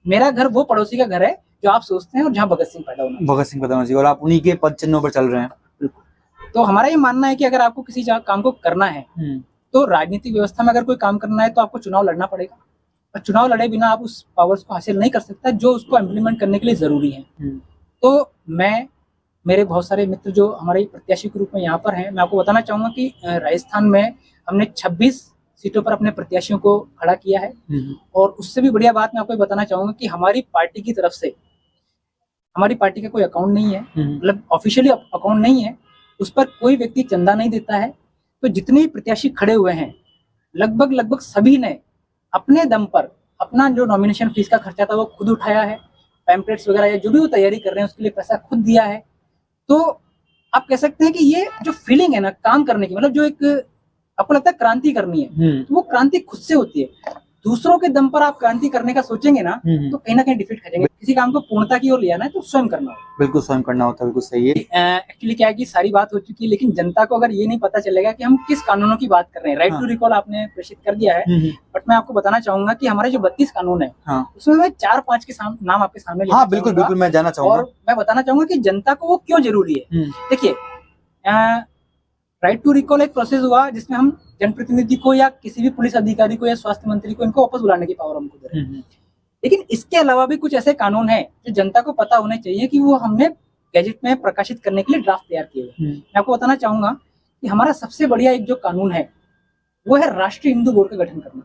मेरा घर वो पड़ोसी का घर है जो आप सोचते हैं और जहाँ भगत सिंह पैदा होना चाहिए, और आप उन्हीं के पद चिन्हों पर चल रहे हैं। तो हमारा ये मानना है कि अगर आपको किसी काम को करना है, तो राजनीतिक व्यवस्था में अगर कोई काम करना है तो आपको चुनाव लड़ना पड़ेगा, और चुनाव लड़े बिना आप उस पावर्स को हासिल नहीं कर सकता जो उसको इम्प्लीमेंट करने के लिए जरूरी है। तो मेरे बहुत सारे मित्र जो हमारे प्रत्याशी के रूप में यहाँ पर हैं, मैं आपको बताना चाहूंगा कि राजस्थान में हमने 26 सीटों पर अपने प्रत्याशियों को खड़ा किया है। और उससे भी बढ़िया बात मैं आपको बताना चाहूंगा कि हमारी पार्टी की तरफ से, हमारी पार्टी का कोई अकाउंट नहीं है, मतलब ऑफिशियली अकाउंट नहीं है, उस पर कोई व्यक्ति चंदा नहीं देता है। तो जितने भी प्रत्याशी खड़े हुए हैं, लगभग सभी ने अपने दम पर अपना जो नॉमिनेशन फीस का खर्चा था वो खुद उठाया है, पैम्पलेट्स वगैरह या जो भी वो तैयारी कर रहे हैं उसके लिए पैसा खुद दिया है। तो आप कह सकते हैं कि ये जो फीलिंग है ना काम करने की, मतलब जो एक आपको लगता है क्रांति करनी है, तो वो क्रांति खुद से होती है। दूसरों के दम पर आप क्रांति करने का सोचेंगे ना, तो कहीं ना कहीं डिफीट खाएंगे। किसी काम को पूर्णता की ओर ले आना है तो स्वयं करना होगा। बिल्कुल स्वयं करना होता है, बिल्कुल सही है। एक्चुअली क्या है कि सारी बात हो चुकी है, लेकिन जनता को अगर ये नहीं पता चलेगा कि हम किस कानूनों की बात कर रहे हैं। राइट टू रिकॉल आपने प्रेषित कर दिया है, बट मैं आपको बताना चाहूंगा कि हमारे जो 32 कानून है, उसमें मैं 4-5 के नाम आपके सामने लेना चाहूंगा। बिल्कुल मैं जानना चाहूंगा, और मैं बताना चाहूंगा कि जनता को वो क्यों जरूरी है। देखिए, राइट टू रिकॉल एक प्रोसेस हुआ जिसमें हम जनप्रतिनिधि को या किसी भी पुलिस अधिकारी को या स्वास्थ्य मंत्री को इनको वापस बुलाने की पावर हमको दे रहे हैं। लेकिन इसके अलावा भी कुछ ऐसे कानून हैं जो जनता को पता होने चाहिए कि वो हमने गैजेट में प्रकाशित करने के लिए ड्राफ्ट तैयार किए हुए। मैं आपको बताना चाहूंगा कि हमारा सबसे बढ़िया एक जो कानून है वो है राष्ट्रीय हिंदू बोर्ड का गठन करना।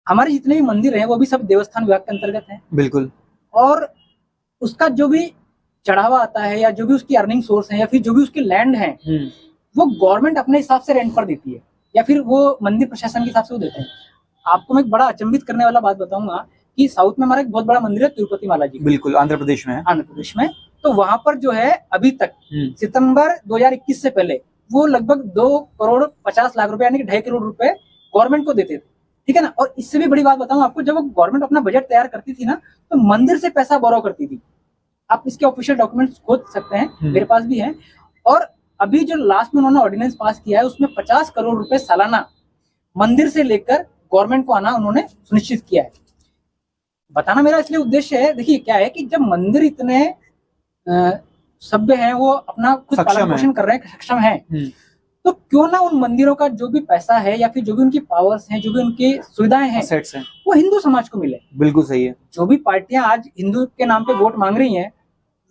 हमारे जितने भी मंदिर हैं वो भी सब देवस्थान विभाग के अंतर्गत हैं। बिल्कुल। और उसका जो भी चढ़ावा आता है या जो भी उसकी अर्निंग सोर्स है या फिर जो भी उसकी लैंड है, वो गवर्नमेंट अपने हिसाब से रेंट पर देती है या फिर वो मंदिर प्रशासन के हिसाब से वो देते हैं। आपको मैं एक बड़ा अचंभित करने वाला बात बताऊंगा कि साउथ में हमारा एक बहुत बड़ा मंदिर है तिरुपति बालाजी। बिल्कुल, आंध्र प्रदेश में। तो वहां पर जो है अभी तक सितंबर 2021 से पहले वो लगभग 2,50,00,000 रुपए यानी कि 2.5 करोड़ रुपए गवर्नमेंट को देते थे, ठीक है ना। और इससे भी बड़ी बात बताऊं आपको, जब वो गवर्नमेंट अपना बजट तैयार करती थी ना, तो मंदिर से पैसा बोरो करती थी। आप इसके ऑफिशियल डॉक्यूमेंट्स खोज सकते हैं, मेरे पास भी है। और अभी जो लास्ट में उन्होंने ऑर्डिनेंस पास किया है उसमें 50 करोड़ रुपए सालाना मंदिर से लेकर गवर्नमेंट को आना उन्होंने सुनिश्चित किया है। बताना मेरा इसलिए उद्देश्य है, देखिए क्या है कि जब मंदिर इतने सभ्य हैं, वो अपना खुद पालन पोषण कर रहे हैं, सक्षम है, तो क्यों ना उन मंदिरों का जो भी पैसा है या फिर जो भी उनकी पावर्स हैं, जो भी उनकी सुविधाएं हैं, वो हिंदू समाज को मिले। बिल्कुल सही है। जो भी पार्टियां आज हिंदू के नाम पे वोट मांग रही हैं,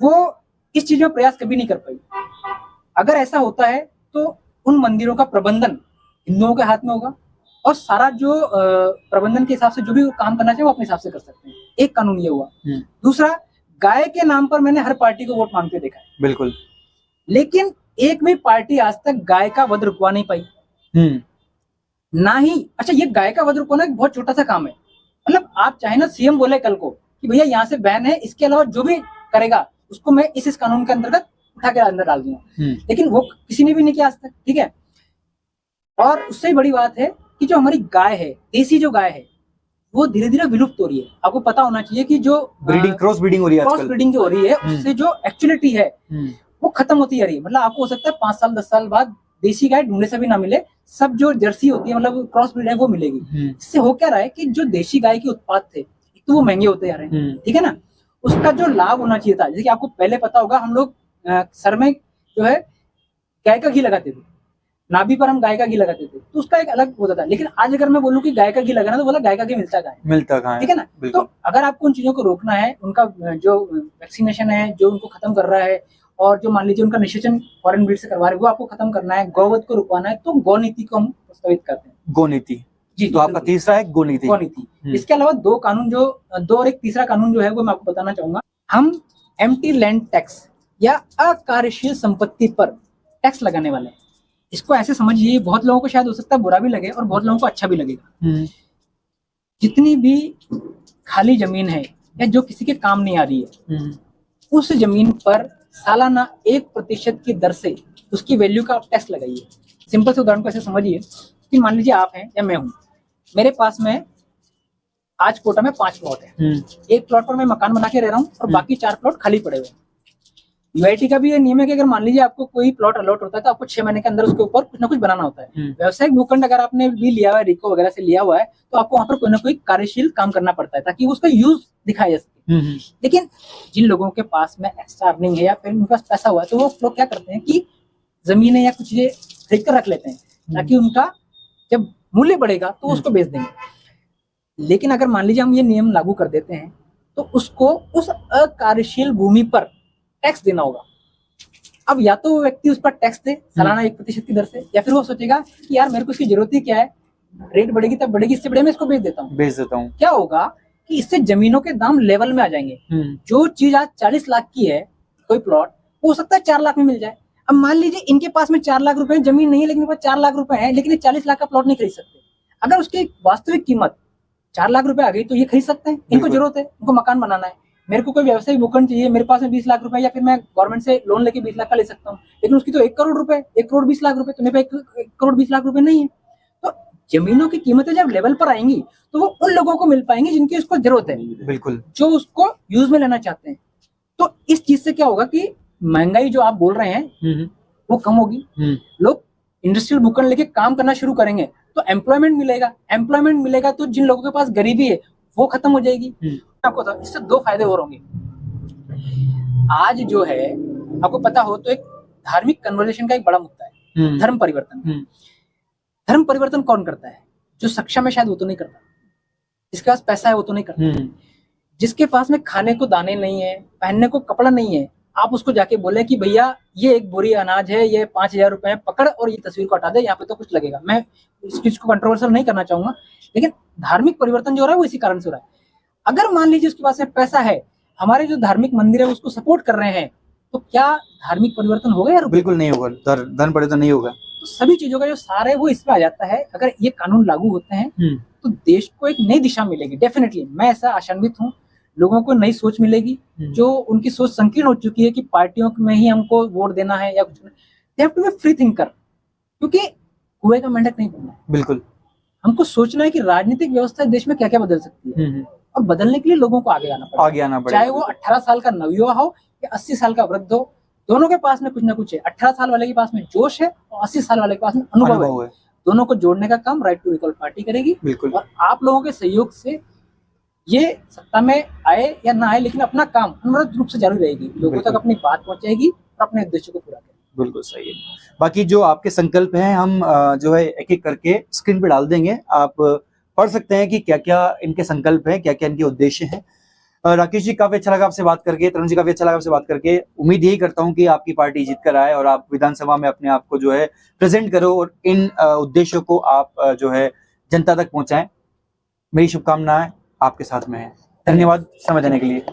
वो इस चीज में प्रयास कभी नहीं कर पाई। अगर ऐसा होता है तो उन मंदिरों का प्रबंधन हिंदुओं के हाथ में होगा और सारा जो प्रबंधन के हिसाब से जो भी वो काम करना चाहिए वो अपने हिसाब से कर सकते हैं। एक कानून ये हुआ। दूसरा, गाय के नाम पर मैंने हर पार्टी को वोट मांगते देखा है, बिल्कुल, लेकिन एक भी पार्टी आज तक गाय का वध रुकवा नहीं पाई। ना ही, अच्छा ये गाय का वध रुकवाना एक बहुत छोटा सा काम है, मतलब आप चाहे ना सीएम बोले कल को कि भैया यहाँ से बैन है, इसके अलावा जो भी करेगा उसको मैं इस कानून के अंतर्गत उठा के अंदर डाल दूंगा, लेकिन वो किसी ने भी नहीं किया आज तक, ठीक है। और उससे बड़ी बात है कि जो हमारी गाय है, देसी जो गाय है, वो धीरे धीरे विलुप्त हो रही है। आपको पता होना चाहिए कि जो क्रॉस ब्रीडिंग हो रही है, क्रॉस ब्रीडिंग जो हो रही है उससे जो एक्चुअलिटी है वो खत्म होती जा रही है। मतलब आपको हो सकता है 5 साल 10 साल बाद देसी गाय ढूंढने से भी ना मिले, सब जो जर्सी होती है मतलब क्रॉस ब्रीड है वो मिलेगी। इससे हो क्या रहा है कि जो देशी गाय के उत्पाद थे तो वो महंगे होते जा रहे हैं, ठीक है ना। उसका जो लाभ होना चाहिए था, जैसे कि आपको पहले पता होगा, हम लोग सर में जो है गाय का घी लगाते थे, नाभि पर हम गाय का घी लगाते थे, तो उसका एक अलग होता था। लेकिन आज अगर मैं बोलूं कि गाय का घी लगाना, तो बोला गाय का घी मिलता कहाँ है, ठीक है ना। तो अगर आपको उन चीजों को रोकना है, उनका जो वैक्सीनेशन है जो उनको खत्म कर रहा है, और जो मान लीजिए उनका निषेचन फॉरेन ब्रीड से करवा रहे हैं वो आपको खत्म करना है, गौवध को रुकवाना है, तो गौ नीति को हम प्रस्तावित करते हैं। गौ नीति जी, तो आपका तीसरा है गौ नीति। गौ नीति। इसके अलावा दो और एक तीसरा कानून जो है वो मैं आपको बताना चाहूंगा। हम एम्प्टी लैंड टैक्स या अकार्यशील संपत्ति पर टैक्स लगाने वाले हैं। इसको ऐसे समझिए, बहुत लोगों को शायद हो सकता है बुरा भी लगे और बहुत लोगों को अच्छा भी लगेगा। जितनी भी खाली जमीन है या जो किसी के काम नहीं आ रही है, उस जमीन पर सालाना 1% की दर से उसकी वैल्यू का आप टैक्स लगाइए। सिंपल से उदाहरण को ऐसे समझिए कि मान लीजिए आप हैं या मैं हूं, मेरे पास में आज कोटा में 5 प्लॉट है, एक प्लॉट पर मैं मकान बना के रह रहा हूँ और बाकी 4 प्लॉट खाली पड़े हुए हैं। यूआईटी का भी ये नियम है कि अगर मान लीजिए आपको कोई प्लॉट अलॉट होता है तो आपको 6 महीने के अंदर उसके ऊपर कुछ ना कुछ बनाना होता है। व्यवसायिक भूखंड अगर आपने भी लिया हुआ है, रिको वगैरह से लिया हुआ है, तो आपको वहां पर कोई ना कोई कार्यशील काम करना पड़ता है ताकि उसका यूज दिखाया जा सके। लेकिन जिन लोगों के पास में एक्स्ट्रा अर्निंग है या फिर उनके पास पैसा हुआ है, तो वो लोग क्या करते हैं कि जमीनें या कुछ चीजें खरीद कर रख लेते हैं ताकि उनका जब मूल्य बढ़ेगा तो उसको बेच देंगे। लेकिन अगर मान लीजिए हम ये नियम लागू कर देते हैं तो उसको उस अकार्यशील भूमि पर टैक्स देना होगा। अब या तो वो व्यक्ति उस पर टैक्स दे सालाना 1% की दर से, या फिर वो सोचेगा कि यार मेरे को इसकी जरूरत ही क्या है, रेट बढ़ेगी तब बढ़ेगी, इससे बढ़िया मैं इसको बेच देता हूँ। क्या होगा कि इससे जमीनों के दाम लेवल में आ जाएंगे। जो चीज आज 40 लाख की है कोई प्लॉट, हो सकता है 4 लाख में मिल जाए। अब मान लीजिए इनके पास में 4 लाख रुपए जमीन नहीं है, लेकिन 4 लाख रुपए है, लेकिन ये 40 लाख का प्लॉट नहीं खरीद सकते। अगर उसकी वास्तविक कीमत 4 लाख रुपए आ गई तो ये खरीद सकते हैं। इनको जरूरत है, इनको मकान बनाना है, मेरे को कोई व्यवसायिक भूखंड चाहिए, मेरे पास में 20 लाख रुपए, या फिर मैं गवर्नमेंट से लोन लेके 20 लाख का ले सकता हूँ, लेकिन उसकी तो 1 करोड़ रुपए, 1 करोड़ 20 लाख रुपए, तो मेरे पे 1 करोड़ 20 लाख रुपए नहीं है। तो जमीनों की कीमतें जब लेवल पर आएंगी तो वो उन लोगों को मिल पाएंगी जिनकी उसको जरूरत है, बिल्कुल, जो उसको यूज में लेना चाहते हैं। तो इस चीज से क्या होगा कि महंगाई जो आप बोल रहे हैं वो कम होगी, लोग इंडस्ट्रियल भूखंड लेके काम करना शुरू करेंगे, तो एम्प्लॉयमेंट मिलेगा तो जिन लोगों के पास गरीबी है वो खत्म हो जाएगी। आपको तो इससे 2 फायदे और होंगे। आज जो है आपको पता हो तो एक धार्मिक कन्वर्जेशन का एक बड़ा मुद्दा है धर्म परिवर्तन। धर्म परिवर्तन कौन करता है? जो सक्षम है शायद वो तो नहीं करता, जिसके पास पैसा है वो तो नहीं करता, जिसके पास में खाने को दाने नहीं है, पहनने को कपड़ा नहीं है, आप उसको जाके बोले कि भैया ये एक बोरी अनाज है, ये 5000 रुपए है, पकड़ और ये तस्वीर को हटा दे, यहाँ पे तो कुछ लगेगा। मैं इस चीज को कंट्रोवर्शियल नहीं करना चाहूंगा, लेकिन धार्मिक परिवर्तन जो हो रहा है वो इसी कारण से हो रहा है। अगर मान लीजिए उसके पास में पैसा है, हमारे जो धार्मिक मंदिर है उसको सपोर्ट कर रहे हैं, तो क्या धार्मिक परिवर्तन होगा यार? बिल्कुल नहीं होगा, धर्म परिवर्तन नहीं होगा। तो सभी चीजों का जो सार है वो इसमें आ जाता है। अगर ये कानून लागू होते हैं तो देश को एक नई दिशा मिलेगी। डेफिनेटली मैं ऐसा आशान्वित हूँ, लोगों को नई सोच मिलेगी। जो उनकी सोच संकीर्ण हो चुकी है कि पार्टियों में ही हमको वोट देना है या कुछ, they have to be free thinker, क्योंकि कुएं का मेंढक नहीं बनना है। बिल्कुल, हमको सोचना है कि राजनीतिक व्यवस्था देश में क्या क्या बदल सकती है, और बदलने के लिए लोगों को आगे आना पड़ेगा। चाहे वो 18 साल का नवयुवा हो या 80 साल का वृद्ध हो, दोनों के पास में कुछ ना कुछ है। 18 साल वाले के पास में जोश है और 80 साल वाले के पास में अनुभव है। दोनों को जोड़ने का काम राइट टू रिकॉल पार्टी करेगी। और आप लोगों के सहयोग से ये सत्ता में आए या ना आए, लेकिन अपना काम अनवरत रूप से जारी रहेगी, लोगों तक अपनी बात पहुंचाएगी और अपने उद्देश्य को पूरा करेगी। बिल्कुल सही है। बाकी जो आपके संकल्प हैं हम जो है एक एक करके स्क्रीन पे डाल देंगे, आप पढ़ सकते हैं कि क्या क्या इनके संकल्प हैं, क्या क्या इनके उद्देश्य हैं। राकेश जी, काफी अच्छा लगा आपसे बात करके, तरुण जी काफी अच्छा लगा आपसे बात करके। उम्मीद यही करता हूँ कि आपकी पार्टी जीत कर आए और आप विधानसभा में अपने आप को जो है प्रेजेंट करो और इन उद्देश्यों को आप जो है जनता तक पहुंचाएं। मेरी शुभकामनाएं आपके साथ में है। धन्यवाद समय देने के लिए।